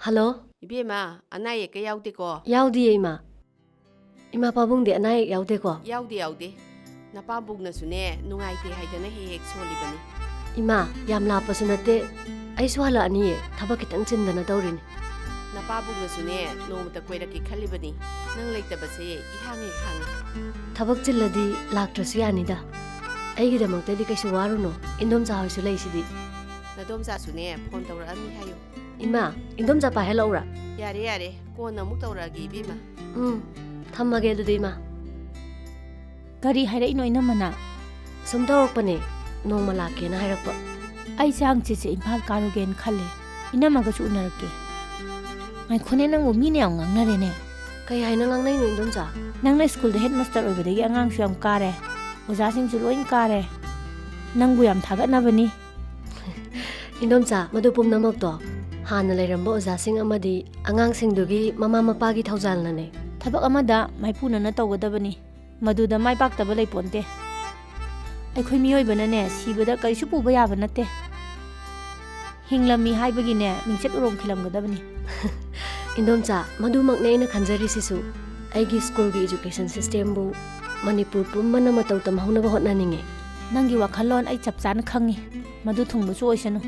ꯍꯜꯂꯣ ꯏꯕꯦꯝꯃ ꯑꯅꯥ ꯑꯌꯦꯛꯀ ꯌꯥꯎꯗꯦꯀꯣ ꯌꯥꯎꯗꯤꯌꯦ ꯏꯃꯥ ꯄꯥꯕꯨꯡꯗꯤ ꯑꯅꯥ ꯑꯌꯦꯛ ꯌꯥꯎꯗꯦꯀꯣ ꯌꯥꯎꯗꯦ ꯅꯄꯥꯕꯨꯡꯅꯁꯨꯅꯦ ꯅꯨꯡꯉꯥꯏꯇꯦ ꯍꯥꯏꯗꯅ ꯍꯦꯛ ꯍꯦꯛ ꯁꯣꯜꯂꯤꯕꯅꯤ ꯏꯃꯥ ꯌꯥꯝ ꯂꯥꯞꯄꯁꯨ ꯅꯠꯇꯦ ꯑꯩꯁꯨ ꯍꯜꯂꯛꯑꯅꯤꯌꯦ ꯊꯕꯛ ꯈꯤꯇꯪ ꯆꯤꯟꯗꯅ ꯇꯧꯔꯤꯅꯤ ꯅꯄꯥꯕꯨꯡꯅꯁꯨꯅꯦ ꯅꯣꯡꯃꯇ ꯀꯣꯏꯔꯛꯀꯦ ꯈꯜꯂꯤꯕꯅꯤ ꯅꯪ ꯂꯩꯇꯕꯁꯦ ꯏꯍꯥꯡ ꯍꯦꯛ ꯍꯥꯡꯉꯤ ꯊꯕꯛ ꯆꯤꯜꯂꯗꯤ ꯂꯥꯛꯇ꯭ꯔꯁꯨ ꯌꯥꯅꯤꯗ ꯑꯩꯒꯤꯗꯃꯛꯇꯗꯤ ꯀꯩꯁꯨ ꯋꯥꯔꯨꯅꯣ ꯏꯟꯗꯣꯝꯆꯥ ꯍꯣꯏꯁꯨ ꯂꯩꯁꯤꯗꯤ ꯅꯗꯣꯝꯆꯥꯁꯨꯅꯦ ꯐꯣꯟ ꯇꯧꯔꯛꯑꯝꯃꯤ ꯍꯥꯏꯌꯨ ꯏꯃꯥ ꯏꯟꯗꯣꯝꯆꯥ ꯄꯥꯏꯍꯜꯂꯛꯎꯔꯥ ꯌꯥꯔꯦ ꯀꯣꯟꯅ ꯑꯃꯨꯛ ꯇꯧꯔꯛꯑꯒꯦ ꯏꯕꯦꯝꯃ ꯊꯝꯃꯒꯦ ꯑꯗꯨꯗꯤ ꯏꯃꯥ ꯀꯔꯤ ꯍꯥꯏꯔꯛꯏꯅꯣ ꯏꯅꯝꯃꯅ ꯁꯨꯝ ꯇꯧꯔꯛꯄꯅꯦ ꯅꯣꯡꯃ ꯂꯥꯛꯀꯦꯅ ꯍꯥꯏꯔꯛꯄ ꯑꯩꯁꯦ ꯍꯪꯆꯤꯠꯁꯦ ꯏꯝꯐꯥꯜ ꯀꯥꯔꯨꯒꯦꯅ ꯈꯜꯂꯦ ꯏꯅꯝꯃꯒꯁꯨ ꯎꯅꯔꯛꯀꯦ ꯉꯥꯏꯈꯣꯅꯦ ꯅꯪꯕꯨ ꯃꯤꯅ ꯌꯥꯝ ꯉꯥꯡꯅꯔꯦꯅꯦ ꯀꯩ ꯍꯥꯏꯅ ꯉꯥꯡꯅꯩꯅꯣ ꯏꯟꯗꯣꯝꯆꯥ ꯅꯪꯅ ꯁ꯭ꯀꯨꯜꯗ ꯍꯦꯗ ꯃꯥꯁꯇꯔ ꯑꯣꯏꯕꯗꯒꯤ ꯑꯉꯥꯡꯁꯨ ꯌꯥꯝ ꯀꯥꯔꯦ ꯑꯣꯖꯥꯁꯤꯡꯁꯨ ꯂꯣꯏ ꯀꯥꯔꯦ ꯅꯪꯕꯨ ꯌꯥꯝ ꯊꯥꯒꯠꯅꯕꯅꯤ ꯏꯟꯗꯣꯝꯆꯥ ꯃꯗꯨ ꯄꯨꯝꯅꯃꯛꯇꯣ ꯍꯥꯟꯅ ꯂꯩꯔꯝꯕ ꯑꯣꯖꯥꯁꯤꯡ ꯑꯃꯗꯤ ꯑꯉꯥꯡꯁꯤꯡꯗꯨꯒꯤ ꯃꯃꯥ ꯃꯄꯥꯒꯤ ꯊꯧꯖꯥꯜꯅꯅꯦ ꯊꯕꯛ ꯑꯃꯗ ꯃꯥꯏꯄꯨꯅꯅ ꯇꯧꯒꯗꯕꯅꯤ ꯃꯗꯨꯗ ꯃꯥꯏ ꯄꯥꯛꯇꯕ ꯂꯩꯄꯣꯟꯇꯦ ꯑꯩꯈꯣꯏ ꯃꯤꯑꯣꯏꯕꯅꯅꯦ ꯁꯤꯕꯗ ꯀꯔꯤꯁꯨ ꯄꯨꯕ ꯌꯥꯕ ꯅꯠꯇꯦ ꯍꯤꯡꯂꯝꯃꯤ ꯍꯥꯏꯕꯒꯤꯅꯦ ꯃꯤꯡꯆꯠ ꯎꯔꯣꯡ ꯈꯤꯜꯂꯝꯒꯗꯕꯅꯤ ꯏꯟꯗꯣꯝꯆꯥ ꯃꯗꯨꯃꯛꯅꯦ ꯑꯩꯅ ꯈꯟꯖꯔꯤꯁꯤꯁꯨ ꯑꯩꯒꯤ ꯁ꯭ꯀꯨꯜꯒꯤ ꯏꯖꯨꯀꯦꯁꯟ ꯁꯤꯁꯇꯦꯝꯕꯨ ꯃꯅꯤꯄꯨꯔ ꯄꯨꯝꯕꯅ ꯃꯇꯧ ꯇꯝꯍꯧꯅꯕ ꯍꯣꯠꯅꯅꯤꯡꯉꯦ ꯅꯪꯒꯤ ꯋꯥꯈꯜꯂꯣꯟ ꯑꯩ ꯆꯞ ꯆꯥꯅ ꯈꯪꯉꯤ ꯃꯗꯨ ꯊꯨꯡꯕꯁꯨ ꯑꯣꯏꯁꯅꯨ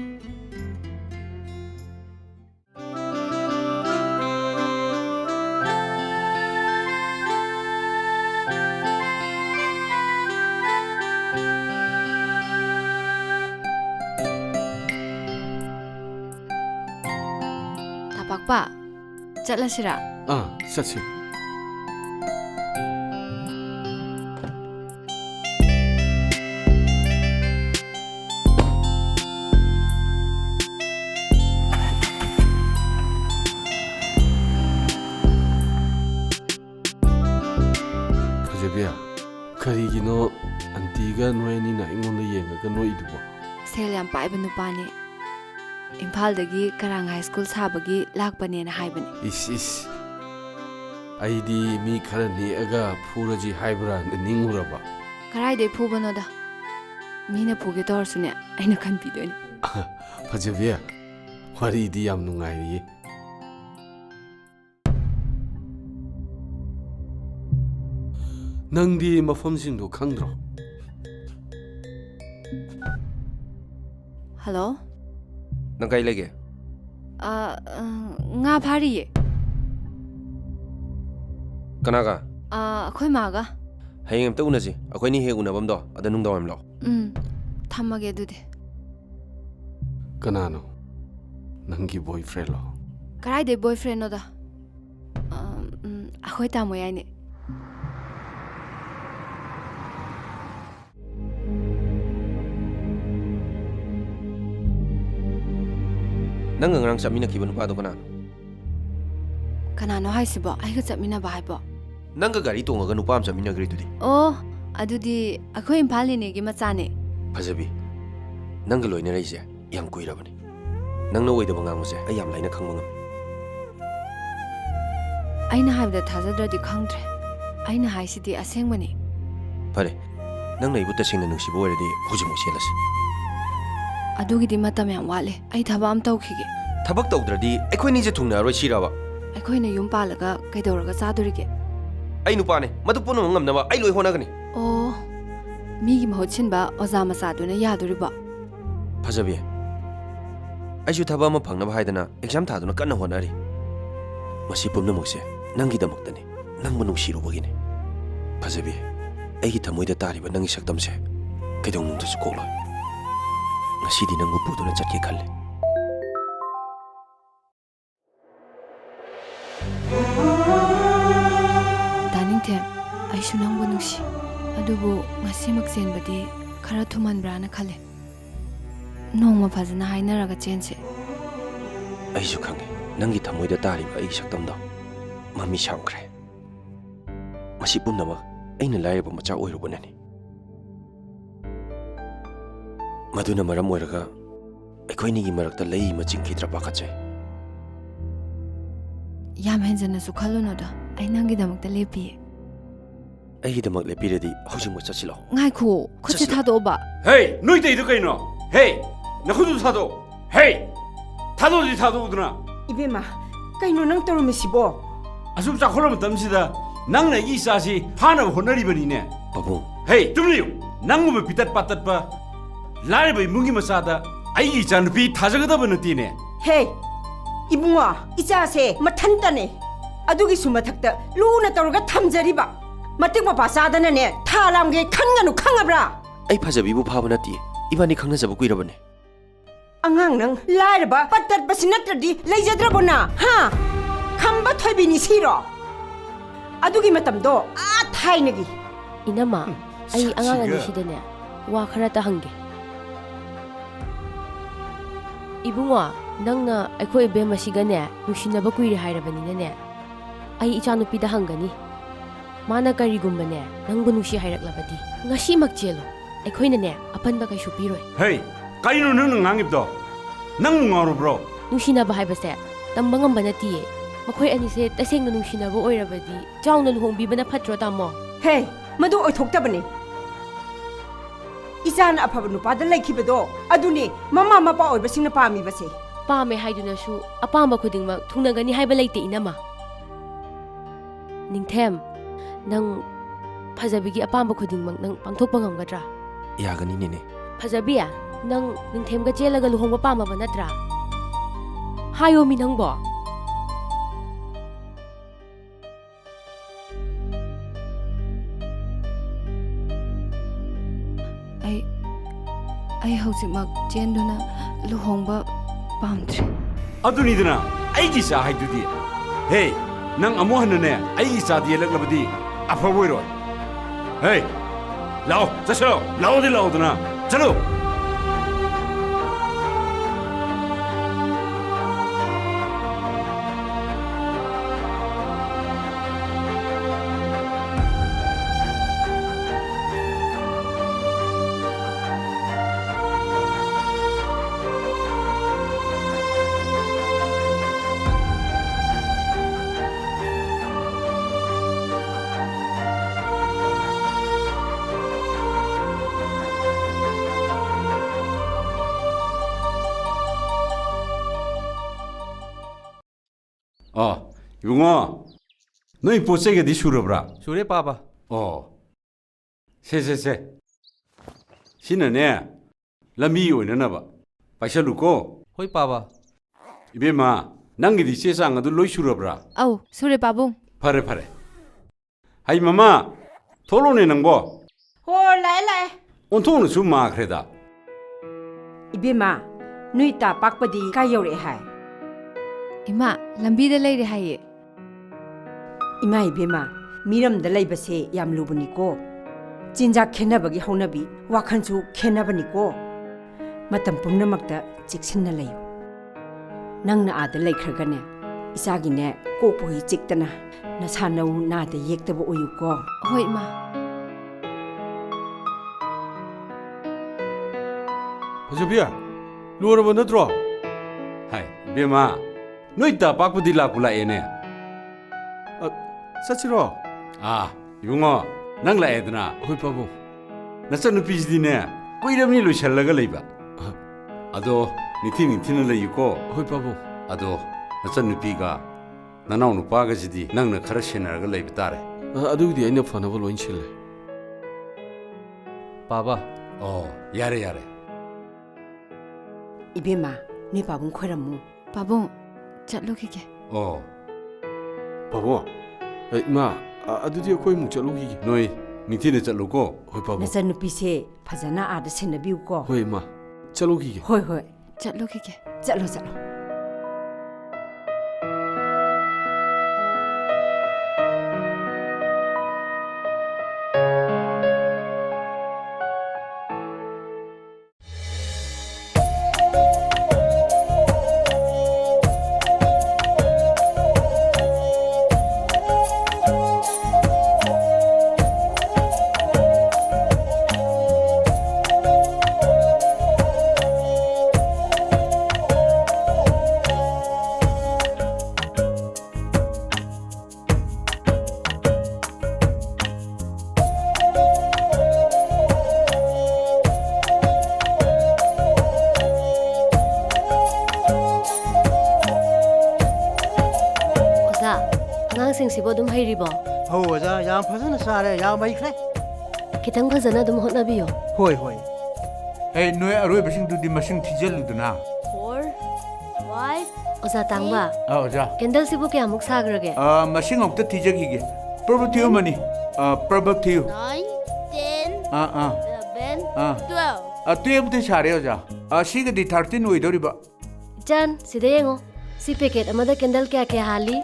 ꯄꯥꯛꯄ ꯆꯠꯂꯁꯤꯔꯥ ꯆꯠꯁꯤ ꯐꯖꯕꯤꯌꯥ ꯀꯔꯤꯒꯤꯅꯣ ꯑꯟꯇꯤꯒ ꯅꯣꯏ ꯑꯅꯤꯅ ꯑꯩꯉꯣꯟꯗ ꯌꯦꯡꯉꯒ ꯅꯣꯏꯗꯨꯕꯣ ꯁꯦꯜ ꯌꯥꯝ ꯄꯥꯏꯕ ꯅꯨꯄꯥꯅꯤ ꯏꯝꯐꯥꯜꯗꯒꯤ ꯀꯔꯥꯡ ꯍꯥꯏ ꯁ꯭ꯀꯨꯜ ꯁꯥꯕꯒꯤ ꯂꯥꯛꯄꯅꯦꯅ ꯍꯥꯏꯕꯅꯤ ꯏꯁ ꯑꯩꯗꯤ ꯃꯤ ꯈꯔ ꯅꯦꯛꯑꯒ ꯐꯨꯔꯖꯤ ꯍꯥꯏꯕ꯭ꯔꯥ ꯅꯤꯡꯉꯨꯔꯕ ꯀꯔꯥꯏꯗꯩ ꯐꯨꯕꯅꯣꯗ ꯃꯤꯅ ꯐꯨꯒꯦ ꯇꯧꯔꯁꯨꯅꯦ ꯑꯩꯅ ꯈꯟꯕꯤꯗꯣꯏꯅꯤ ꯐꯖꯕꯤꯌꯥ ꯋꯥꯔꯤꯗꯤ ꯌꯥꯝ ꯅꯨꯡꯉꯥꯏꯔꯤꯌꯦ ꯅꯪꯗꯤ ꯃꯐꯝꯁꯤꯡꯗꯣ ꯈꯪꯗ꯭ꯔꯣ ꯍꯜꯂꯣ ꯅꯪ ꯀꯥꯏ ꯂꯩꯒꯦ ꯉꯥ ꯐꯥꯔꯤꯌꯦ ꯀꯅꯥꯒ ꯑꯩꯈꯣꯏ ꯃꯥꯒ ꯍꯌꯦꯡ ꯑꯝꯇ ꯎꯅꯁꯤ ꯑꯩꯈꯣꯏꯅꯤ ꯍꯦꯛ ꯎꯅꯐꯝꯗꯣ ꯑꯗ ꯅꯨꯡꯗꯥꯡꯋꯥꯏꯔꯝ ꯂꯥꯛꯑꯣ ꯊꯝꯃꯒꯦ ꯑꯗꯨꯗꯤ ꯀꯅꯥꯅꯣ ꯅꯪꯒꯤ ꯕꯣꯏꯐ꯭ꯔꯦꯟꯂꯣ ꯀꯔꯥꯏꯗꯩ ꯕꯣꯏꯐ꯭ꯔꯦꯟꯅꯣꯗ ꯑꯩꯈꯣꯏ ꯇꯥꯃꯣ ꯌꯥꯏꯅꯦ ꯅꯪꯒ ꯉꯔꯥꯡ ꯆꯠꯃꯤꯟꯅꯈꯤꯕ ꯅꯨꯄꯥꯗꯣ ꯀꯅꯥꯅꯣ ꯀꯅꯥꯅꯣ ꯍꯥꯏꯁꯤꯕꯣ ꯑꯩꯒ ꯆꯠꯃꯤꯟꯅꯕ ꯍꯥꯏꯕꯣ ꯅꯪꯒ ꯒꯥꯔꯤ ꯇꯣꯡꯉꯒ ꯅꯨꯄꯥ ꯑꯃ ꯆꯠꯃꯤꯟꯅꯈ꯭ꯔꯤꯗꯨꯗꯤ ꯑꯣ ꯑꯗꯨꯗꯤ ꯑꯩꯈꯣꯏ ꯏꯝꯐꯥꯜ ꯅꯤꯅꯦꯒꯤ ꯃꯆꯥꯅꯦ ꯐꯖꯕꯤ ꯅꯪꯒ ꯂꯣꯏꯅꯔꯛꯏꯁꯦ ꯌꯥꯝ ꯀꯨꯏꯔꯕꯅꯤ ꯅꯪꯅ ꯑꯣꯏꯗꯕ ꯉꯥꯡꯕꯁꯦ ꯑꯩ ꯌꯥꯝ ꯂꯥꯏꯅ ꯈꯪꯕ ꯉꯝꯃꯤ ꯑꯩꯅ ꯍꯥꯏꯕꯗ ꯊꯥꯖꯗ꯭ꯔꯗꯤ ꯈꯪꯗ꯭ꯔꯦ ꯑꯩꯅ ꯍꯥꯏꯁꯤꯗꯤ ꯑꯁꯦꯡꯕꯅꯤ ꯐꯔꯦ ꯅꯪꯅ ꯑꯩꯕꯨ ꯇꯁꯦꯡꯅ ꯅꯨꯡꯁꯤꯕ ꯑꯣꯏꯔꯗꯤ ꯍꯧꯖꯤꯛꯃꯛ ꯆꯦꯜꯂꯁꯤ ꯑꯗꯨꯒꯤꯗꯤ ꯃꯇꯝ ꯌꯥꯝ ꯋꯥꯠꯂꯦ ꯑꯩ ꯊꯕꯛ ꯑꯃ ꯇꯧꯈꯤꯒꯦ ꯊꯕꯛ ꯇꯧꯗ꯭ꯔꯗꯤ ꯑꯩꯈꯣꯏꯅꯤꯁꯦ ꯊꯨꯡꯅꯔꯣꯏ ꯁꯤꯔꯕ ꯑꯩꯈꯣꯏꯅ ꯌꯨꯝ ꯄꯥꯜꯂꯒ ꯀꯩꯗꯧꯔꯒ ꯆꯥꯗꯣꯔꯤꯒꯦ ꯑꯩ ꯅꯨꯄꯥꯅꯦ ꯃꯗꯨ ꯄꯨꯝꯅꯃꯛ ꯉꯝꯅꯕ ꯑꯩ ꯂꯣꯏ ꯍꯣꯠꯅꯒꯅꯤ ꯑꯣ ꯃꯤꯒꯤ ꯃꯍꯨꯠ ꯁꯤꯟꯕ ꯑꯣꯖꯥ ꯃꯆꯥꯗꯨꯅ ꯌꯥꯗꯣꯔꯤꯕꯣ ꯐꯖꯕꯤ ꯑꯩꯁꯨ ꯊꯕꯛ ꯑꯃ ꯐꯪꯅꯕ ꯍꯥꯏꯗꯅ ꯑꯦꯛꯖꯥꯝ ꯊꯥꯗꯨꯅ ꯀꯟꯅ ꯍꯣꯠꯅꯔꯤ ꯃꯁꯤ ꯄꯨꯝꯅꯃꯛꯁꯦ ꯅꯪꯒꯤꯗꯃꯛꯇꯅꯤ ꯅꯪꯕꯨ ꯅꯨꯡꯁꯤꯔꯨꯕꯒꯤꯅꯤ ꯐꯖꯕꯤ ꯑꯩꯒꯤ ꯊꯃꯣꯏꯗ ꯇꯥꯔꯤꯕ ꯅꯪꯒꯤ ꯁꯛꯇꯝꯁꯦ ꯀꯩꯗꯧꯅꯨꯡꯗꯁꯨ ꯀꯣꯛꯂꯣꯏ ꯉꯁꯤꯗꯤ ꯅꯪꯕꯨ ꯄꯨꯗꯨꯅ ꯆꯠꯀꯦ ꯈꯜꯂꯤ ꯗꯥꯅꯤꯡꯊꯦꯝ ꯑꯩꯁꯨ ꯅꯪꯕꯨ ꯅꯨꯡꯁꯤ ꯑꯗꯨꯕꯨ ꯉꯁꯤꯃꯛ ꯆꯦꯟꯕꯗꯤ ꯈꯔ ꯊꯨꯃꯟꯕ꯭ꯔꯥꯅ ꯈꯜꯂꯦ ꯅꯣꯡꯃ ꯐꯖꯅ ꯍꯥꯏꯅꯔꯒ ꯆꯦꯟꯁꯦ ꯑꯩꯁꯨ ꯈꯪꯉꯤ ꯅꯪꯒꯤ ꯊꯃꯣꯏꯗ ꯇꯥꯔꯤꯕ ꯑꯩꯒꯤ ꯁꯛꯇꯝꯗꯣ ꯃꯃꯤ ꯁꯥꯝꯈ꯭ꯔꯦ ꯃꯁꯤ ꯄꯨꯝꯅꯃꯛ ꯑꯩꯅ ꯂꯥꯏꯔꯕ ꯃꯆꯥ ꯑꯣꯏꯔꯨꯕꯅꯅꯤ ꯃꯗꯨꯅ ꯃꯔꯝ ꯑꯣꯏꯔꯒ ꯑꯩꯈꯣꯏꯅꯤꯒꯤ ꯃꯔꯛꯇ ꯂꯩ ꯑꯃ ꯆꯤꯡꯈꯤꯗ꯭ꯔꯥ ꯄꯥꯈꯠꯆꯩ ꯌꯥꯝ ꯍꯦꯟꯖꯟꯅꯁꯨ ꯈꯜꯂꯨꯅꯨꯗ ꯑꯩ ꯅꯪꯒꯤꯗꯃꯛꯇ ꯂꯦꯞꯄꯤꯌꯦ ꯑꯩꯒꯤꯗꯃꯛ ꯂꯦꯞꯄꯤꯔꯗꯤ ꯍꯧꯖꯤꯛꯃꯛ ꯆꯠꯁꯤꯜꯂꯛꯑꯣ ꯉꯥꯏꯈꯣ ꯈꯨꯠꯁꯦ ꯊꯥꯗꯣꯛꯑꯣꯕ ꯍꯦ ꯅꯣꯏ ꯇꯩꯗꯣ ꯀꯩꯅꯣ ꯍꯦ ꯅꯈꯨꯠꯇꯨ ꯊꯥꯗꯣꯛ ꯍꯦ ꯊꯥꯗꯣꯛꯑꯗꯤ ꯊꯥꯗꯣꯛꯎꯗꯅ 이베마, 그이노 낭 떨어미시보. ꯑꯁꯨꯛ ꯆꯥꯎꯈꯠꯂ ꯃꯇꯝꯁꯤꯗ ꯅꯪꯅ ꯑꯩꯒꯤ ꯏꯆꯥꯁꯤ ꯐꯥꯅꯕ ꯍꯣꯠꯅꯔꯤꯕꯅꯤꯅꯦ ꯄꯥꯕꯨꯡ ꯍꯦ ꯇꯨꯝꯂꯤꯌꯨ ꯅꯪꯒꯨꯝꯕ ꯄꯤꯇꯠ ꯄꯥꯇꯠꯄ ꯂꯥꯏꯔꯕ ꯏꯃꯨꯡꯒꯤ ꯃꯆꯥꯗ ꯑꯩꯒꯤ ꯏꯆꯥꯅꯨꯄꯤ ꯊꯥꯖꯒꯗꯕ ꯅꯠꯇꯦꯅꯦ 헤, 이붕아, 이자세 마탄다네. 아두기 수마탁다 루나 떨어가 탐자리바. 마뜩마 바사다나네 타람게 칸가누 칸가브라. ꯑꯩ ꯐꯖꯕꯤꯕꯨ ꯐꯥꯕ ꯅꯠꯇꯦ 이반이 ꯈꯪꯅꯖꯕ ꯀꯨꯏꯔꯕꯅꯦ 앙앙능 라이르바 빠따빠시 나트라디 레이자드라보나 하 캄바 토이비니 시로 아두기 마땀도 아 타이너기 이나마 아이 앙앙 아니시더네 와 카라타 한게 이붕아 ꯅꯪꯅ ꯑꯩꯈꯣꯏ ꯏꯕꯦꯝꯃꯁꯤꯒꯅꯦ ꯅꯨꯡꯁꯤꯅꯕ ꯀꯨꯏꯔꯦ ꯍꯥꯏꯔꯕꯅꯤꯅꯅꯦ ꯑꯩ ꯏꯆꯥꯅꯨꯄꯤꯗ ꯍꯪꯒꯅꯤ ꯃꯥꯅ ꯀꯔꯤꯒꯨꯝꯕꯅꯦ ꯅꯪꯕꯨ ꯅꯨꯡꯁꯤ ꯍꯥꯏꯔꯛꯂꯕꯗꯤ ꯉꯁꯤꯃꯛ ꯆꯦꯜꯂꯣ ꯑꯩꯈꯣꯏꯅꯅꯦ ꯑꯄꯟꯕ ꯀꯩꯁꯨ ꯄꯤꯔꯣꯏ ꯍꯦ ꯀꯔꯤꯅꯣ ꯅꯪꯅ ꯉꯥꯡꯉꯤꯕꯗꯣ ꯅꯪꯕꯨ ꯉꯥꯎꯔꯕ꯭ꯔꯣ ꯅꯨꯡꯁꯤꯅꯕ ꯍꯥꯏꯕꯁꯦ ꯇꯝꯕ ꯉꯝꯕ ꯅꯠꯇꯤꯌꯦ ꯃꯈꯣꯏ ꯑꯅꯤꯁꯦ ꯇꯁꯦꯡꯅ ꯅꯨꯡꯁꯤꯅꯕ ꯑꯣꯏꯔꯕꯗꯤ ꯆꯥꯎꯅ ꯂꯨꯍꯣꯡꯕꯤꯕꯅ ꯐꯠꯇ꯭ꯔꯣ ꯇꯥꯃꯣ 헤 마도 어이톡다버니 이자나 아파버 누파다 레이키베도 아두니 마마 마빠 어이버싱나 파미바세 ꯄꯥꯝꯃꯦ ꯍꯥꯏꯗꯨꯅꯁꯨ ꯑꯄꯥꯝꯕ ꯈꯨꯗꯤꯡꯃꯛ ꯊꯨꯡꯅꯒꯅꯤ ꯍꯥꯏꯕ ꯂꯩꯇꯦ ꯏꯅꯝꯃ ꯅꯤꯡꯊꯦꯝ ꯅꯪ ꯐꯖꯕꯤꯒꯤ ꯑꯄꯥꯝꯕ ꯈꯨꯗꯤꯡꯃꯛ ꯅꯪ ꯄꯥꯡꯊꯣꯛꯄ ꯉꯝꯒꯗ꯭ꯔꯥ ꯌꯥꯒꯅꯤ ꯅꯦꯅꯦ ꯐꯖꯕꯤ ꯅꯪ ꯅꯤꯡꯊꯦꯝꯒ ꯆꯦꯜꯂꯒ ꯂꯨꯍꯣꯡꯕ ꯄꯥꯝꯃꯕ ꯅꯠꯇ꯭ꯔꯥ ꯍꯥꯏꯌꯣꯃꯤ ꯅꯪꯕꯣ ꯑꯩ ꯍꯧꯖꯤꯛꯃꯛ ꯆꯦꯟꯗꯨꯅ ꯂꯨꯍꯣꯡꯕ ꯄꯥꯝꯗ꯭ꯔꯦ ꯑꯗꯨꯅꯤꯗꯅ ꯑꯩꯒꯤ ꯆꯥ ꯍꯥꯏꯗꯨꯗꯤ ꯍꯦ ꯅꯪ ꯑꯃꯨꯛ ꯍꯟꯅꯅꯦ ꯑꯩꯒꯤ ꯆꯥꯗ ꯌꯦꯜꯂꯛꯂꯕꯗꯤ ꯑꯐꯕ ꯑꯣꯏꯔꯣꯏ ꯍꯦ ꯂꯥꯛꯑꯣ ꯆꯠꯁꯤꯔꯣ ꯂꯥꯛꯑꯣꯗꯤ ꯂꯥꯛꯑꯣꯗꯅ ꯆꯠꯂꯣ 이봉아, 너희 보채게디 수럽라. 수레 빠바. 세. 시는네, 람비 오이나나봐. 파샬루고. 호이 빠바. 이베마, 낭기디 세상아도 로이 수럽라. 아우, 수레 빠봉. 파레. 하이 마마, 토론에는 거. 라에. 온통은 숨마 그래다. 이베마, 누이따 빡빠디 가요래 하이. 이마, 람비데 레이레 하이. 이마 이베마, 미럼다 레이버세 얌루브니고. 진작 캐나버기 하우나비 와칸수 캐나버니고. 마땀 뿜나막다 직신나 레요. 낭나 아들 레이크르가네. 이사기네 꼭보이 찍다나. 나사나우 나한테 얘기다보 오유고. 호이 마. 파자비야, 루어러번 너들어. 하이, 이베마, 너희따 빡부디 라굴라에네. 사치로. 이봉아, 낭 라에드나. 호이 빠봉. 나선 누피지디네. 꼬이름니 루샬라가 레이바. 아도 니티는 레이고. 호이 빠봉. 아도 나선 누피가 나나오 누파가지디 낭나 카라시나가 레이바 따레. 아두기디 아이나 파나볼 원실래. 빠바. 야래. 이베마, 네 바봉 코라무. 빠봉, 잣로기게. 빠봉아, 이마, 아두디 거의 뭉쳐루기게. 너희 니티네 짤로고. 호이 빠봉. 나선 누피세 파자나 아드 세나비우고. 호이 마, 짤로기게. 호이. 잣로기게. 짤로. ꯑꯉꯥꯡꯁꯤꯡꯁꯤꯕꯨ ꯑꯗꯨꯝ ꯍꯩꯔꯤꯕꯣ? ꯑꯣꯖꯥ ꯌꯥꯝ ꯐꯖꯅ ꯆꯥꯔꯦ ꯌꯥꯝ ꯍꯩꯈ꯭ꯔꯦ ꯈꯤꯇꯪ ꯐꯖꯅ ꯑꯗꯨꯝ ꯍꯣꯠꯅꯕꯤꯌꯣ. ꯍꯣꯏ ꯑꯩ ꯅꯣꯏ ꯑꯔꯣꯏꯕꯁꯤꯡꯗꯨꯗꯤ ꯃꯁꯤꯡ ꯊꯤꯖꯜꯂꯨꯗꯅ 4, 5. ꯑꯣꯖꯥ ꯇꯥꯡꯕ, ꯑꯣꯖꯥ ꯀꯦꯟꯗꯜꯁꯤꯕꯨ ꯀꯌꯥꯃꯨꯛ ꯁꯥꯈ꯭ꯔꯒꯦ? ꯃꯁꯤꯡ ꯑꯃꯨꯛꯇ ꯊꯤꯖꯈꯤꯒꯦ ꯄ꯭ꯔꯕꯛ ꯊꯤꯌꯨ ꯃꯅꯤ ꯄ꯭ꯔꯕꯛ ꯊꯤꯌꯨ 9, 10, 11, 12. 12ꯕꯨꯗꯤ ꯁꯥꯔꯦ ꯑꯣꯖꯥ ꯁꯤꯒꯗꯤ 13 ꯑꯣꯏꯗꯧꯔꯤꯕ. ꯏꯆꯥꯟ, ꯁꯤꯗ ꯌꯦꯡꯉꯣ. ꯁꯤ ꯄꯦꯀꯦꯠ ꯑꯃꯗ ꯀꯦꯟꯗꯜ ꯀꯌꯥ ꯍꯥꯜꯂꯤ?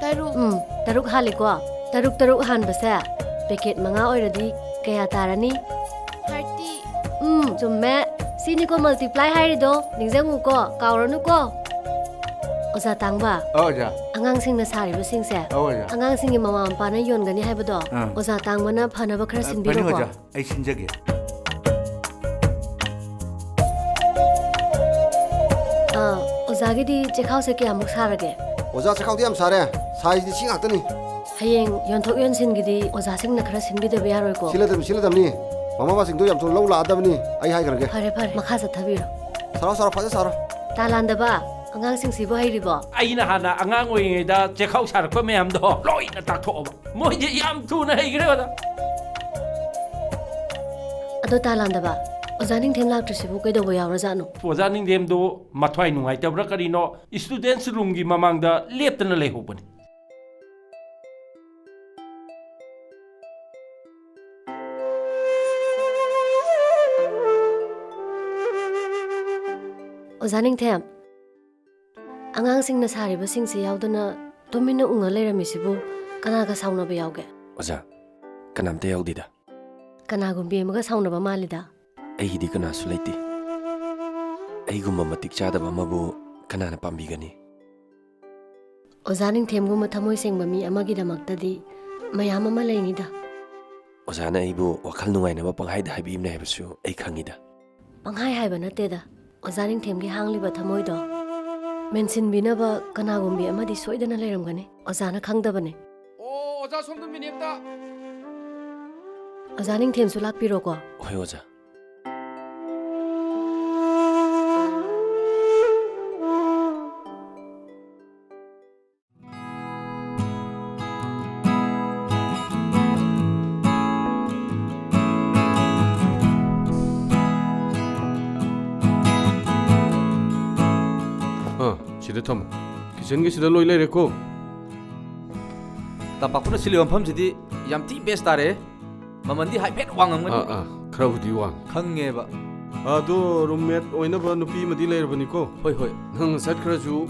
3. 3 ꯍꯥꯜꯂꯤꯀꯣ. 3 ꯍꯥꯟꯕꯁꯦ ꯄꯦꯀꯦꯠ 5 ꯑꯣꯏꯔꯗꯤ ꯀꯌꯥ ꯇꯥꯔꯅꯤ? 30. ꯆꯨꯝꯃꯦ. ꯁꯤꯅꯤꯀꯣ ꯃꯜꯇꯤꯄ꯭ꯂꯥꯏ ꯍꯥꯏꯔꯤꯗꯣ. ꯅꯤꯡꯁꯤꯡꯉꯨꯀꯣ, ꯀꯥꯎꯔꯅꯨꯀꯣ. ꯑꯣꯖꯥ ꯇꯥꯡꯕ, ꯑꯣꯖꯥ ꯑꯉꯥꯡꯁꯤꯡꯅ ꯁꯥꯔꯤꯕꯁꯤꯡꯁꯦ ꯑꯣꯖꯥ ꯑꯉꯥꯡꯁꯤꯡꯒꯤ ꯃꯃꯥ ꯃꯄꯥꯅ ꯌꯣꯟꯒꯅꯤ ꯍꯥꯏꯕꯗꯣ ꯑꯣꯖꯥ ꯇꯥꯡꯕꯅ ꯐꯅꯕ ꯈꯔ ꯐꯅꯤ ꯁꯤꯟꯕꯤꯔꯣꯀꯣ. ꯑꯣꯖꯥ ꯑꯩ ꯁꯤꯟꯖꯒꯦ. ꯑꯣꯖꯥꯒꯤꯗꯤ ꯆꯦꯈꯥꯎꯁꯦ ꯀꯌꯥꯃꯨꯛ ꯁꯥꯔꯒꯦ? ꯑꯣꯖꯥ ꯆꯈꯥꯎꯗꯤ ꯌꯥꯝ ꯁꯥꯔꯦ ꯁꯥꯏꯖꯗꯤ ꯁꯤ ꯉꯥꯛꯇꯅꯤ. ꯍꯌꯦꯡ ꯌꯣꯟꯊꯣꯛ ꯌꯣꯟꯁꯤꯟꯒꯤꯗꯤ ꯑꯣꯖꯥꯁꯤꯡꯅ ꯈꯔ ꯁꯤꯟꯕꯤꯗꯕ ꯌꯥꯔꯣꯏꯀꯣ. ꯁꯤꯜꯂꯗꯕꯅꯤ ꯃꯃꯥ ꯃꯄꯥꯁꯤꯡꯗꯣ ꯌꯥꯝ ꯊꯨꯅ ꯂꯧ ꯂꯥꯛꯑꯗꯕꯅꯤ. ꯑꯩ ꯍꯥꯏꯈ꯭ꯔꯒꯦ. ꯐꯔꯦ ꯃꯈꯥ ꯆꯠꯊꯕꯤꯔꯣ. ꯁꯥꯔꯣ ꯐꯖꯅ ꯁꯥꯔꯣ. ꯇꯥꯂꯥꯟꯗꯕ, ꯑꯉꯥꯡꯁꯤꯡꯁꯤꯕꯨ ꯍꯩꯔꯤꯕꯣ? ꯑꯩꯅ ꯍꯥꯟꯅ ꯑꯉꯥꯡ ꯑꯣꯏꯔꯤꯉꯩꯗ ꯆꯦꯈꯥꯎ ꯁꯥꯔꯛꯄ ꯃꯌꯥꯝꯗꯣ ꯂꯣꯏꯅ ꯇꯥꯛꯊꯣꯛꯑꯕ ꯃꯣꯏꯗꯤ ꯌꯥꯝ ꯊꯨꯅ ꯍꯩꯈ꯭ꯔꯦ ꯑꯣꯖꯥ. ꯑꯗꯣ ꯇꯥꯂꯥꯟꯗꯕ, ꯑꯣꯖꯥ ꯅꯤꯡꯊꯦꯝ ꯂꯥꯛꯇ꯭ꯔꯤꯁꯤꯕꯨ ꯀꯩꯗꯧꯕ ꯌꯥꯎꯔꯖꯥꯠꯅꯣ? ꯑꯣꯖꯥ ꯅꯤꯡꯊꯦꯝꯗꯣ ꯃꯊ꯭ꯋꯥꯏ ꯅꯨꯡꯉꯥꯏꯇꯕ꯭ꯔꯥ ꯀꯔꯤꯅꯣ ꯁ꯭ꯇꯨꯗꯦꯟꯁ ꯔꯨꯝꯒꯤ ꯃꯃꯥꯡꯗ ꯂꯦꯞꯇꯅ ꯂꯩꯍꯧꯕꯅꯤ. ꯑꯣꯖꯥ ꯅꯤꯡꯊꯦꯝ, ꯑꯉꯥꯡꯁꯤꯡꯅ ꯁꯥꯔꯤꯕꯁꯤꯡꯁꯦ ꯌꯥꯎꯗꯅ ꯇꯨꯃꯤꯟꯅ ꯎꯡꯉ ꯂꯩꯔꯝꯃꯤꯁꯤꯕꯨ ꯀꯅꯥꯒ ꯁꯥꯎꯅꯕ ꯌꯥꯎꯒꯦ? ꯑꯣꯖꯥ ꯀꯅꯥꯝꯇ ꯌꯥꯎꯗꯦꯗ ꯀꯅꯥꯒꯨꯝꯕꯤ ꯑꯃꯒ ꯁꯥꯎꯅꯕ ꯃꯥꯜꯂꯤꯗ. ꯑꯩꯒꯤꯗꯤ ꯀꯅꯥꯁꯨ ꯂꯩꯇꯦ ꯑꯩꯒꯨꯝꯕ ꯃꯇꯤꯛ ꯆꯥꯗꯕ ꯑꯃꯕꯨ ꯀꯅꯥꯅ ꯄꯥꯝꯕꯤꯒꯅꯤ? ꯑꯣꯖꯥ ꯅꯤꯡꯊꯦꯝꯒꯨꯝꯕ ꯊꯃꯣꯏ ꯁꯦꯡꯕ ꯃꯤ ꯑꯃꯒꯤꯗꯃꯛꯇꯗꯤ ꯃꯌꯥꯝ ꯑꯃ ꯂꯩꯅꯤꯗ. ꯑꯣꯖꯥꯅ ꯑꯩꯕꯨ ꯋꯥꯈꯜ ꯅꯨꯡꯉꯥꯏꯅꯕ ꯄꯪꯍꯥꯏꯗ ꯍꯥꯏꯕꯤꯕꯅꯦ ꯍꯥꯏꯕꯁꯨ ꯑꯩ ꯈꯪꯉꯤꯗ. ꯄꯪꯍꯥꯏ ꯍꯥꯏꯕ ꯅꯠꯇꯦꯗ. ꯑꯣꯖꯥ ꯅꯤꯡꯊꯦꯝꯒꯤ ꯍꯥꯡꯂꯤꯕ ꯊꯃꯣꯏꯗꯣ ꯃꯦꯟꯁꯤꯟꯕꯤꯅꯕ ꯀꯅꯥꯒꯨꯝꯕꯤ ꯑꯃꯗꯤ ꯁꯣꯏꯗꯅ ꯂꯩꯔꯝꯒꯅꯤ. ꯑꯣꯖꯥꯅ ꯈꯪꯗꯕꯅꯦ. ꯑꯣꯖꯥ ꯁꯣꯝꯗ ꯃꯤꯅꯤꯠꯇ. ꯑꯣꯖꯥ ꯅꯤꯡꯊꯦꯝꯁꯨ ꯂꯥꯛꯄꯤꯔꯣꯀꯣ. ꯍꯣꯏ ꯑꯣꯖꯥ. 시대 탐 기생기 시대 로이 레레코. ꯇꯝꯄꯥꯛꯄꯅ ꯁꯤꯜꯂꯤꯕ ꯃꯐꯝꯁꯤꯗꯤ ꯌꯥꯝ ꯊꯤ ꯕꯦꯁ ꯇꯥꯔꯦ. ꯃꯃꯟꯗꯤ ꯍꯥꯏꯐꯦꯠ ꯋꯥꯡꯉꯝꯒꯅꯤ. ꯈꯔꯕꯨꯗꯤ ꯋꯥꯡ. ꯈꯪꯉꯦꯕ. ꯑꯗꯣ ꯔꯨꯝꯃꯦꯠ ꯑꯣꯏꯅꯕ ꯅꯨꯄꯤ ꯑꯃꯗꯤ ꯂꯩꯔꯕꯅꯤꯀꯣ. ꯍꯣꯏ ꯍꯣꯏ. ꯅꯪ ꯆꯠꯈ꯭ꯔꯁꯨ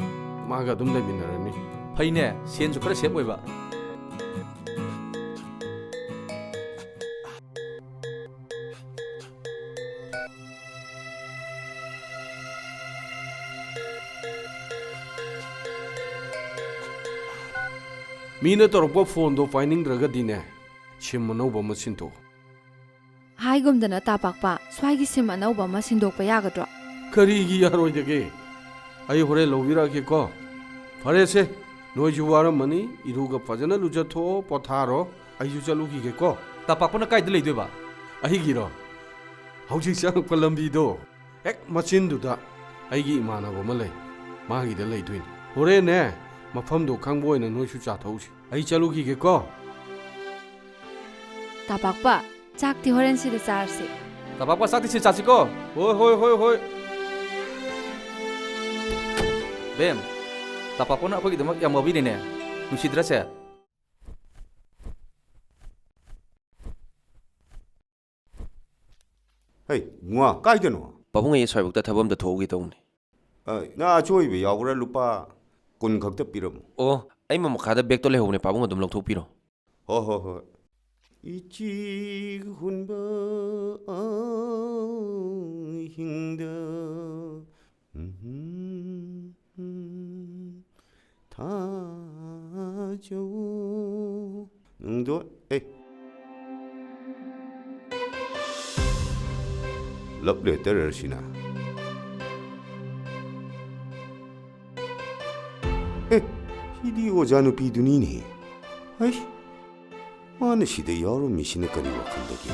ꯃꯥꯒ ꯑꯗꯨꯝ ꯂꯩꯃꯤꯟꯅꯔꯅꯤ. ꯐꯩꯅꯦ, ꯁꯦꯟꯁꯨ ꯈꯔ ꯁꯦꯞ ꯑꯣꯏꯕ. ꯃꯤꯅ ꯇꯧꯔꯛꯄ ꯐꯣꯟꯗꯣ ꯄꯥꯏꯅꯤꯡꯗ꯭ꯔꯒꯗꯤꯅꯦ ꯁꯤꯝ ꯑꯅꯧꯕ ꯑꯃ ꯁꯤꯟꯗꯣꯛꯎ. ꯍꯥꯏꯒꯨꯝꯗꯅ ꯇꯥꯄꯥꯛꯄ, ꯁ꯭ꯋꯥꯏꯒꯤ ꯁꯤꯝ ꯑꯅꯧꯕ ꯑꯃ ꯁꯤꯟꯗꯣꯛꯄ ꯌꯥꯒꯗ꯭ꯔꯣ? ꯀꯔꯤꯒꯤ ꯌꯥꯔꯣꯏꯗꯒꯦ? ꯑꯩ ꯍꯣꯔꯦꯟ ꯂꯧꯕꯤꯔꯛꯑꯒꯦꯀꯣ. ꯐꯔꯦꯁꯦ, ꯅꯣꯏꯁꯨ ꯋꯥꯔꯝꯃꯅꯤ. ꯏꯔꯨꯒ ꯐꯖꯅ ꯂꯨꯖꯊꯣꯛꯑꯣ, ꯄꯣꯊꯥꯔꯣ. ꯑꯩꯁꯨ ꯆꯠꯂꯨꯈꯤꯒꯦꯀꯣ. ꯇꯝꯄꯥꯛꯄꯅ ꯀꯥꯏꯗ ꯂꯩꯗꯣꯏꯕ? ꯑꯩꯒꯤꯔꯣ? ꯍꯧꯖꯤꯛ ꯆꯪꯉꯛꯄ ꯂꯝꯕꯤꯗꯣ ꯍꯦꯛ ꯃꯆꯤꯟꯗꯨꯗ ꯑꯩꯒꯤ ꯏꯃꯥꯟꯅꯕ ꯑꯃ ꯂꯩ. ꯃꯥꯒꯤꯗ ꯂꯩꯗꯣꯏꯅꯤ. ꯍꯣꯔꯦꯟꯅꯦ ꯃꯐꯝꯗꯣ ꯈꯪꯕ ꯑꯣꯏꯅ ꯅꯣꯏꯁꯨ ꯆꯥꯊꯣꯛꯎꯁꯤ. ꯑꯩ ꯆꯠꯂꯨꯈꯤꯒꯦꯀꯣ. ꯇꯥꯄꯥꯛꯄ, ꯆꯥꯛꯇꯤ ꯍꯣꯔꯦꯟ ꯁꯤꯗ ꯆꯥꯔꯁꯤ. ꯇꯝꯄꯥꯛꯄ ꯆꯥꯛꯇꯤ ꯁꯤ ꯆꯥꯁꯤꯀꯣ. ꯍꯣꯏ ꯍꯣꯏ ꯍꯣꯏ ꯍꯣꯏ. ꯕꯦꯝ, ꯇꯝꯄꯥꯛꯄꯅ ꯑꯩꯈꯣꯏꯒꯤꯗꯃꯛ ꯌꯥꯝ ꯋꯥꯕꯤꯔꯤꯅꯦ. ꯅꯨꯡꯁꯤꯗ꯭ꯔꯁꯦ? ꯍꯩ, ꯉꯥ ꯀꯥꯏꯗꯅꯣ? ꯄꯥꯕꯨꯡ ꯑꯩ ꯁ꯭ꯋꯥꯏꯕꯨꯛꯇ ꯊꯕꯛ ꯑꯝꯇ ꯊꯣꯛꯎꯒꯦ ꯇꯧꯕꯅꯤ. ꯉꯥ ꯑꯆꯣꯏꯕ ꯌꯥꯎꯕ꯭ꯔꯥ? ꯂꯨꯄꯥ 10 ꯈꯛꯇ ꯄꯤꯔꯝꯃꯨ. ꯑꯣ, ꯑꯩ ꯃꯈꯥꯗ ꯕꯦꯛꯇꯣ ꯂꯩꯍꯧꯕꯅꯦ. ꯄꯥꯕꯨꯡ ꯑꯗꯨꯝ ꯂꯧꯊꯣꯛꯄꯤꯔꯣ. ꯍꯣꯏ ꯍꯣꯏ ꯍꯣꯏ. 이치 훈바 힘다 다져 응도 에이 럽레 때려시나 에 히디 오자누 비두니니 아이씨 마는 시대 여러 미신의 거리 wakandagi.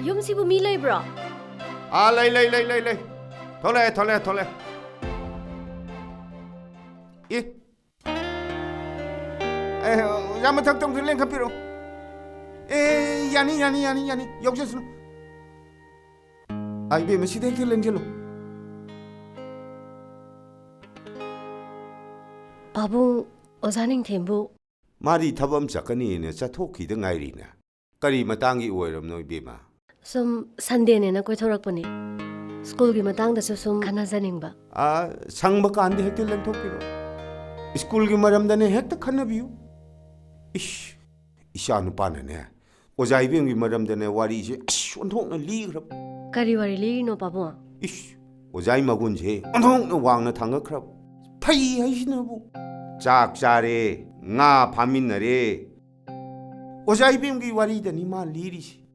Yumsibu mi leibra? Lay. Thole. 예. 야마 탁동 들랭 카피로. 야니. 역시스노. 아이베 뭐 시대 들랭 jello. 바bu 오자닝 템부 마리 타범 작가니네 자토키드 ngairina. Kari matangi oiramno ibema. Sum Sunday-nena koithorakpani. School-gi matangdasu sum khanajaningba. Sangba kande hekte lengthokpiro. School-gi maramdane hekta khanabiyu. Isha nupanane. Oja ibemgi maramdane wari je onthokna ligrab. Kari wari ligino babu? Oja magunje onthokna wangna thangakrab. Phai haisinabu. Chak chare nga phaminare. 오자 이빔기 와리더니 마 리리시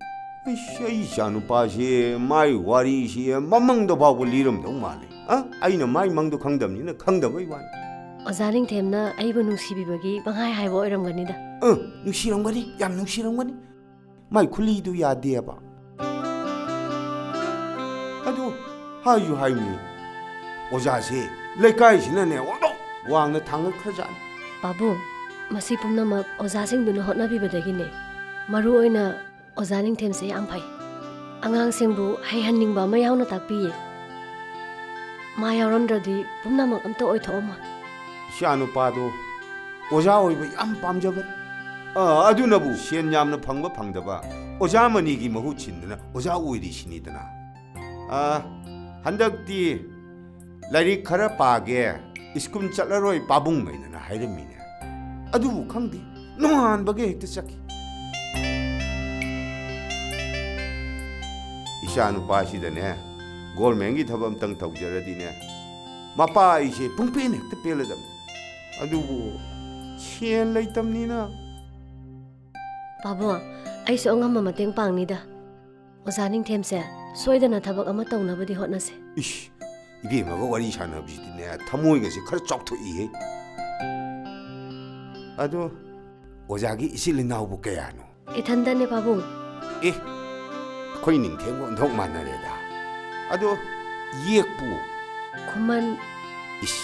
이샤누 빠시 마이 와리시 맘망도 바고 리름도 말래 아이는 마이 망도 강담니는 강담의 완 오자닝 템나 아이부 누시비버기 방하이 하이버 오이람거니다 누시람거니 얌 누시람거니 마이 쿨리도 야디야바 아주 하유 하이미 오자시 레카이시네 왕나 당을 크자 바부 Masi pumnamak ozasingduna hotnabibadagine. Maruoina ozaning themse yam phai. Angangsingbu haihaningba ma yauna takpiye. Ma yauromdradi pumnamak amta oithoma. Shanu pado oja oiba yam pamjabat. Adunabu sien yamna phangba phangdaba. Oja manigi mahu chinna oja oiri sinidana. Handakti ꯂꯥꯏꯔꯤꯛ ꯈꯔ ꯄꯥꯒꯦ ꯁ꯭ꯀꯨꯜ ꯆꯠꯂꯔꯣꯏ ꯄꯥꯕꯨꯡꯉꯩꯅ ꯍꯥꯏꯔꯝꯃꯤꯅꯦ ꯑꯗꯨꯕꯨ ꯈꯪꯗꯦ ꯅꯣꯡꯉꯥꯟꯕꯒ ꯍꯦꯛꯇ ꯆꯠꯈꯤ ꯏꯆꯥ ꯅꯨꯄꯥꯁꯤꯗꯅꯦ ꯒꯣꯔꯃꯦꯟꯒꯤ ꯊꯕꯛ ꯑꯝꯇꯪ ꯇꯧꯖꯔꯗꯤꯅꯦ ꯃꯄꯥ ꯑꯩꯁꯦ ꯄꯨꯡꯄꯦꯟ ꯍꯦꯛꯇ ꯄꯦꯜꯂꯗꯕꯅꯤ ꯑꯗꯨꯕꯨ ꯁꯦꯟ ꯂꯩꯇꯝꯅꯤꯅ ꯄꯥꯕꯨꯡ ꯑꯩꯁꯨ ꯑꯉꯝꯕ ꯃꯇꯦꯡ ꯄꯥꯡꯅꯤꯗ ꯑꯣꯖꯥ ꯅꯤꯡꯊꯦꯝꯁꯦ ꯁꯣꯏꯗꯅ ꯊꯕꯛ ꯑꯃ ꯇꯧꯅꯕꯗꯤ ꯍꯣꯠꯅꯁꯦ 이씨, 이베마가 와리 사나비시네. 타모이가시 카르 쩍토이해. 아도 오자기 이실리 나오볼게야노. 이탄다네 바봉. 에, 코이닝 탱고 너 만나래다. 아도 이액부. 그만. 이씨,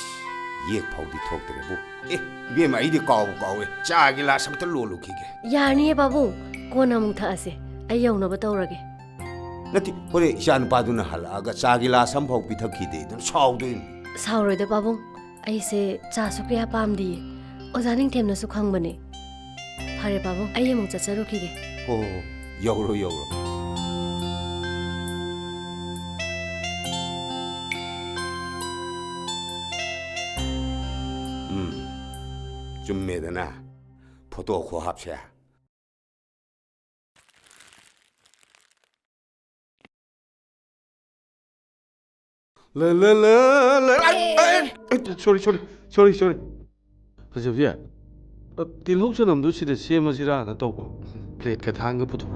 이액 파우디 톡더래부. 에, 이베마 이리 까오에 짜기라 삼들 로루키게. 야니에 바봉. 고나뭉 타세. 아이야우나바 떠오라게. 나티 그래 이샤는 바두나 할라가 자기라 삼복 비터키데든 사우든 사우르데 바봉 아이세 자수케야 팜디 오자닝 템나수 쾅바네 파레 바봉 아이에 몽자 자루키게 오 여그로 좀 매드나 포도 고합세 sorry. ꯐꯖꯕꯤ ꯇꯤꯜꯍꯧ ꯆꯅꯝꯗꯨ ꯁꯤꯗ ꯁꯦꯝꯃꯁꯤꯔꯥꯅ ꯇꯧꯕ ꯄ꯭ꯂꯦꯠꯀ ꯊꯥꯡꯒ ꯄꯨꯊꯣꯛ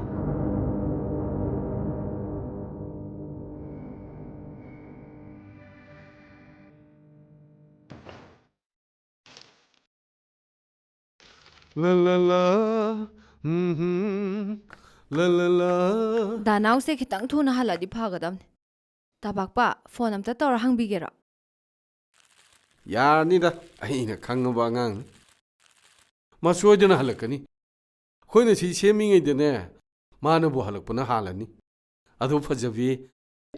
다나우세 खितंग थुना हलादि फागदमने ताबाकपा फोन अमता तौर हंगबिगेरा यारनिदा अहिना खंगबा अंगांग मा सोइदना हलकनी खोइना सी सेमिङैदने मानबु हलकपना हालनी अदु फजबी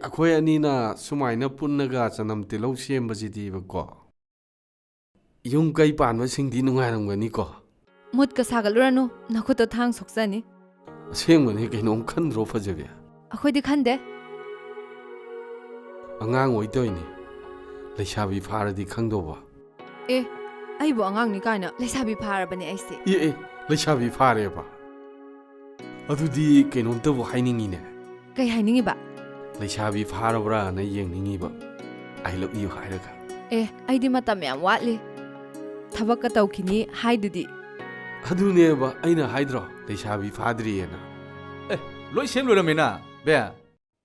अखोय अनीना सुमाइना पुन्नगा चनम तिलौ सेमबजिदी बको युम कै पानबा सिंगदी नुंगारमगनी को मुद का सागलुरनु नखुतो थांग सोक्सनी सेंगमने कैनोम खंद्रो फजबी अखोइदि खंदे अंगांग ओइतोइनी लेसाबी फारदी खंगदोबा ए आइबो अंगांगनी काइना लेसाबी फारबने आइसे ए लेसाबी फारेबा अदुदी कैनोमतबो हाइनिंगिने कै हाइनिंगिबा लेसाबी फारबरा न येंनिंगिबा आई लव यू हाइरगा ए आइदि मतम याम वाटली थबक का तौखिनी हाइदुदी अदुनेबा आइना हाइद्रो लेसाबी फाद्रियेना ए लोइ सेम लोरमेना बे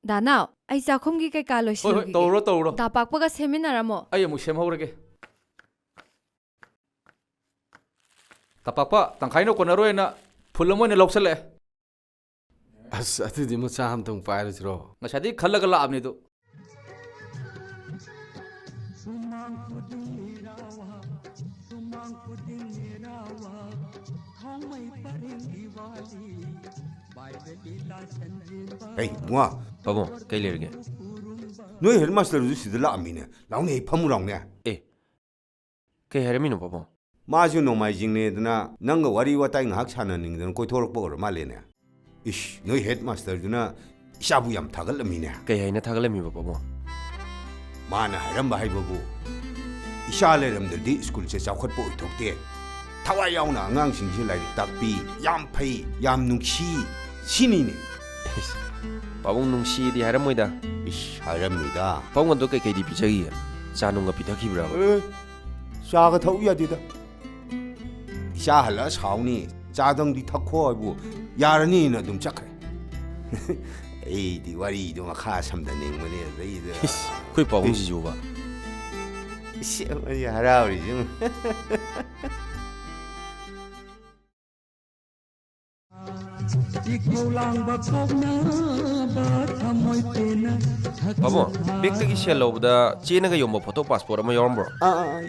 दानाव आई चाखोमगी कै का लोइसिलगी तौरो तापाकपगा सेमिनारमो आई अमु सेम हौरगे तापाकपा तंखाइनो कोनरोयना फुलमोने लौसले अस अदुदि मचा हमतंग पाइरजरो ngasadi khallaga laabni do Hey, mua. Pabon, kay lirge. Noi headmaster du sidla amine. Laune phamurang ne. Eh. Kay haramino pabon. Maju no mai jingne dna nanga wari watai ngak chana ning den koi thorok por male ne. Ish, noi headmaster duna isabu yam thagal amine. Kay haina thagalami ba pabon. Mana haram ba hai babu. Isale ram de school se chawkhat po thokte. Thawai yauna angang sing si lai takpi yam phai yam nungsi sini ne. Pabong nungsi di haramoida. Ish, haramida. Pabong do kay di pichagi. Chanunga pitakibra. Saga thau ya dida. Isha hala sauni chadang di thakho bu yarani na dum chakre. Ei di wari do ma kha samda ning mane dai da. Khoi pabong ji juba. Ish, ya harauri jung. Pabon, big tagi shell of the China Yombo photo passport ama yormbro.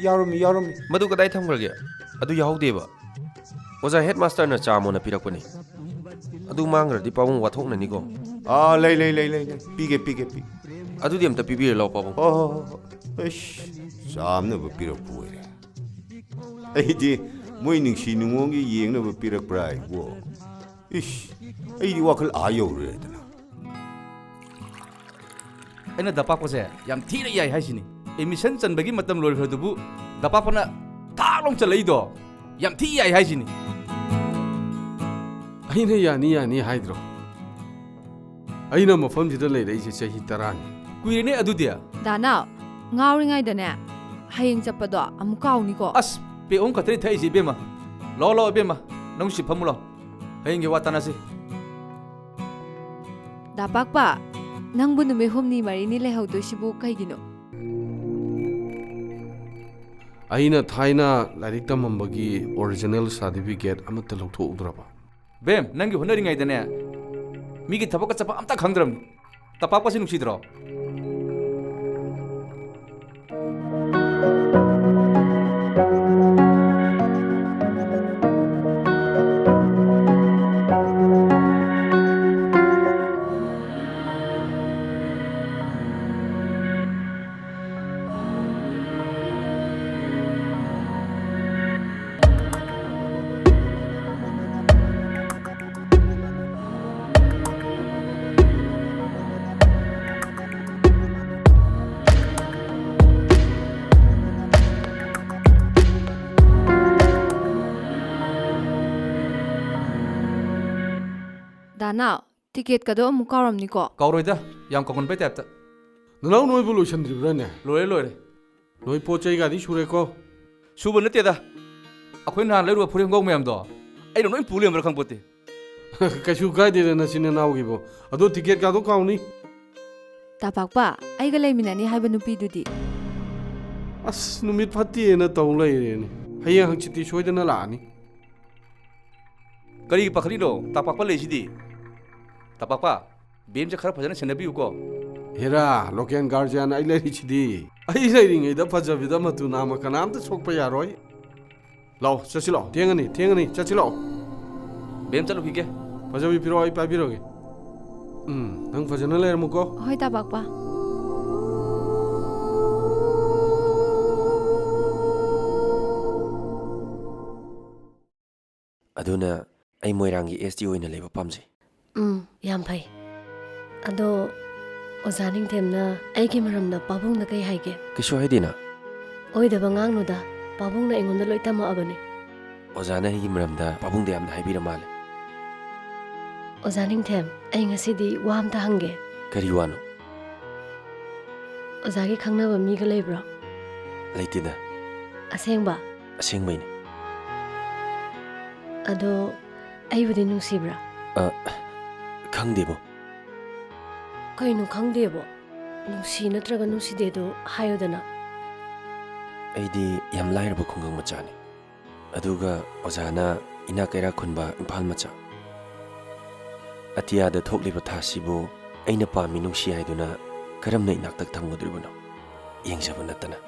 Yarumi. Madu kadai thamgrage. Adu yahudeba. Was a headmaster na chamo na pirakuni. Adu mangra di pabong wathok na nigo. Ah, lay. Pige. Adu diam ta pibi lo pabong. Oh, ish. Samna ba pirak puere. Ei di moi ning si nungongi yeng na ba pirak prai wo. Ish. Ei di wakal ayo re dana. aina dapak pose yam thira yai haisini ꯑꯦꯃꯤꯁꯟ ꯆꯟꯕꯒꯤ ꯃꯇꯝ ꯂꯣꯏꯈ꯭ꯔꯗꯨꯕꯨ ꯗꯄꯥꯛꯄꯅ ꯊꯥꯛ ꯂꯣꯡ ꯆꯠꯂꯛꯏꯗꯣ ꯌꯥꯝ ꯊꯤ ꯌꯥꯏ ꯍꯥꯏꯁꯤꯅꯤ ꯑꯩꯅ ꯌꯥꯅꯤ ꯌꯥꯅꯤ ꯍꯥꯏꯗ꯭ꯔꯣ ꯑꯩꯅ ꯃꯐꯝꯁꯤꯗ ꯂꯩꯔꯛꯏꯁꯦ ꯆꯍꯤ 10ꯅꯤ ꯀꯨꯏꯔꯦꯅꯦ ꯑꯗꯨꯗꯤ ꯗꯥꯅꯥꯎ ꯉꯥꯎꯔꯤꯉꯩꯗꯅꯦ ꯍꯌꯦꯡ ꯆꯠꯄꯗꯣ ꯑꯃꯨꯛ ꯀꯥꯎꯅꯤꯀꯣ ꯑꯁ ꯄꯦꯛ ꯈꯛꯇꯅꯤ ꯊꯛꯏꯁꯦ ꯏꯕꯦꯝꯃ ꯂꯥꯛꯑꯣ ꯏꯕꯦꯝꯃ ꯅꯪ ꯁꯤ ꯐꯝꯃꯨ ꯂꯥꯛꯑꯣ ꯍꯌꯦꯡꯒꯤ ꯋꯥ ꯇꯥꯟꯅꯁꯤ ꯗꯥꯄꯥꯛꯄ ꯅꯪꯕꯨ ꯅꯨꯃꯤꯠ 6-7 ꯂꯩꯍꯧꯗꯣꯏꯁꯤꯕꯨ ꯀꯩꯒꯤꯅꯣ ꯑꯩꯅ ꯊꯥꯏꯅ ꯂꯥꯏꯔꯤꯛ ꯇꯝꯃꯝꯕꯒꯤ ꯑꯣꯔꯤꯖꯤꯅꯦꯜ ꯁꯥꯔꯇꯤꯐꯤꯀꯦꯠ ꯑꯃꯠꯇ ꯂꯧꯊꯣꯛꯎꯗ꯭ꯔꯕ ꯕꯦꯝ ꯅꯪꯒꯤ ꯍꯣꯠꯅꯔꯤꯉꯩꯗꯅꯦ ꯃꯤꯒꯤ ꯊꯕꯛꯀ ꯆꯠꯄ ꯑꯝꯇ ꯈꯪꯗ꯭ꯔꯕꯅꯤ ꯇꯄꯥꯛꯄꯁꯤ ꯅꯨꯡꯁꯤꯗ꯭ꯔꯣ ꯗꯥꯅꯥꯎ ꯇꯤꯀꯦꯠꯀꯗꯣ ꯑꯃꯨꯛ ꯀꯥꯎꯔꯝꯅꯤꯀꯣ ꯀꯥꯎꯔꯣꯏꯗ ꯌꯥꯝ ꯀꯥꯎꯒꯟꯕꯩ ꯇꯥꯏꯞꯇ ꯅꯅꯥꯎ ꯅꯣꯏꯕꯨ ꯂꯣꯏꯁꯟꯗ꯭ꯔꯤꯕ꯭ꯔꯥꯅꯦ ꯂꯣꯏꯔꯦ ꯅꯣꯏ ꯄꯣꯠ ꯆꯩꯒꯗꯤ ꯁꯨꯔꯦꯀꯣ ꯁꯨꯕ ꯅꯠꯇꯦꯗ ꯑꯩꯈꯣꯏ ꯅꯍꯥꯟ ꯂꯩꯔꯨꯕ ꯐꯨꯔꯤꯠꯈꯣꯡ ꯃꯌꯥꯝꯗꯣ ꯑꯩꯅ ꯂꯣꯏ ꯄꯨ ꯂꯩꯔꯝꯕ꯭ꯔꯥ ꯈꯪꯄꯣꯠꯇꯦ ꯀꯩꯁꯨ ꯀꯥꯏꯗꯦꯗ ꯅꯆꯤꯟ ꯅꯅꯥꯎꯒꯤꯕꯨ ꯑꯗꯣ ꯇꯤꯀꯦꯠꯀꯗꯣ ꯀꯥꯎꯅꯤ ꯗꯥꯄꯥꯛꯄ ꯑꯩꯒ ꯂꯩꯃꯤꯟꯅꯅꯤ ꯍꯥꯏꯕ ꯅꯨꯄꯤꯗꯨꯗꯤ ꯑꯁ ꯅꯨꯃꯤꯠ ꯐꯠꯇꯦꯅ ꯇꯧ ꯂꯩꯔꯦꯅꯦ ꯍꯌꯦꯡ ꯍꯪꯆꯤꯠꯇꯤ ꯁꯣꯏꯗꯅ ꯂꯥꯛꯑꯅꯤ ꯀꯔꯤꯒꯤ ꯄꯥꯈꯠꯂꯤꯅꯣ ꯇꯄꯥꯛꯄ ꯂꯩꯁꯤꯗꯤ ꯇꯄꯥꯛꯄ ꯕꯦꯝꯁꯦ ꯈꯔ ꯐꯖꯅ ꯁꯦꯟꯅꯕꯤꯌꯨꯀꯣ ꯍꯦꯔꯥ ꯂꯣꯀꯦꯜ ꯒꯥꯔꯖꯤꯌꯥꯟ ꯑꯩ ꯂꯩꯔꯤꯁꯤꯗꯤ ꯑꯩ ꯂꯩꯔꯤꯉꯩꯗ ꯐꯖꯕꯤꯗ ꯃꯇꯨ ꯅꯥꯝꯃ ꯀꯅꯥꯝꯇ ꯁꯣꯛꯄ ꯌꯥꯔꯣꯏ ꯂꯥꯛꯑꯣ ꯆꯠꯁꯤ ꯂꯥꯛꯑꯣ ꯊꯦꯡꯉꯅꯤ ꯆꯠꯁꯤ ꯂꯥꯛꯑꯣ ꯕꯦꯝ ꯆꯠꯂꯨꯈꯤꯒꯦ ꯐꯖꯕꯤ ꯄꯤꯔꯛꯑꯣ ꯑꯩ ꯄꯥꯏꯕꯤꯔꯒꯦ ꯅꯪ ꯐꯖꯅ ꯂꯩꯔꯝꯃꯨꯀꯣ ꯍꯣꯏ ꯗꯥꯄꯥꯛꯄ ꯑꯗꯨꯅ ꯑꯩ ꯃꯣꯏꯔꯥꯡꯒꯤ ST ꯑꯣꯏꯅ ꯂꯩꯕ ꯄꯥꯝꯖꯩ ꯌꯥꯝ ꯐꯩ ꯑꯗꯣ ꯑꯣꯖꯥ ꯅꯤꯡꯊꯦꯝꯅ ꯑꯩꯒꯤ ꯃꯔꯝꯗ ꯄꯥꯕꯨꯡꯗ ꯀꯩ ꯍꯥꯏꯒꯦ ꯀꯩꯁꯨ ꯍꯥꯏꯗꯦꯅ ꯑꯣꯏꯗꯕ ꯉꯥꯡꯅꯨꯗ ꯄꯥꯕꯨꯡꯅ ꯑꯩꯉꯣꯟꯗ ꯂꯣꯏ ꯇꯝꯃꯛꯑꯕꯅꯤ ꯑꯣꯖꯥꯅ ꯑꯩꯒꯤ ꯃꯔꯝꯗ ꯄꯥꯕꯨꯡꯗ ꯌꯥꯝꯅ ꯍꯥꯏꯕꯤꯔ ꯃꯥꯜꯂꯦ ꯑꯣꯖꯥ ꯅꯤꯡꯊꯦꯝ ꯑꯩ ꯉꯁꯤꯗꯤ ꯋꯥ ꯑꯝꯇ ꯍꯪꯒꯦ ꯀꯔꯤ ꯋꯥꯅꯣ ꯑꯣꯖꯥꯒꯤ ꯈꯪꯅꯕ ꯃꯤꯒ ꯂꯩꯕ꯭ꯔꯣ ꯂꯩꯇꯦꯗ ꯑꯁꯦꯡꯕ ꯑꯁꯦꯡꯕꯩꯅꯤ ꯑꯗꯣ ꯑꯩꯕꯨꯗꯤ ꯅꯨꯡꯁꯤꯕ꯭ꯔꯥ ꯈꯪꯗꯦꯕꯣ ꯀꯩꯅꯣ ꯈꯪꯗꯦꯕꯣ ꯅꯨꯡꯁꯤ ꯅꯠꯇ꯭ꯔꯒ ꯅꯨꯡꯁꯤꯗꯦꯗꯣ ꯍꯥꯏꯌꯨꯗꯅ ꯑꯩꯗꯤ ꯌꯥꯝ ꯂꯥꯏꯔꯕ ꯈꯨꯡꯒꯪ ꯃꯆꯥꯅꯤ ꯑꯗꯨꯒ ꯑꯣꯖꯥꯅ ꯏꯅꯥꯛ ꯀꯩꯔꯥꯛ ꯈꯨꯟꯕ ꯏꯝꯐꯥꯜ ꯃꯆꯥ ꯑꯇꯤꯌꯥꯗ ꯊꯣꯛꯂꯤꯕ ꯊꯥꯁꯤꯕꯨ ꯑꯩꯅ ꯄꯥꯝꯃꯤ ꯅꯨꯡꯁꯤ ꯍꯥꯏꯗꯨꯅ ꯀꯔꯝꯅ ꯏꯅꯥꯛꯇ ꯊꯝꯒꯗꯣꯔꯤꯕꯅꯣ ꯌꯦꯡꯖꯕ ꯅꯠꯇꯅ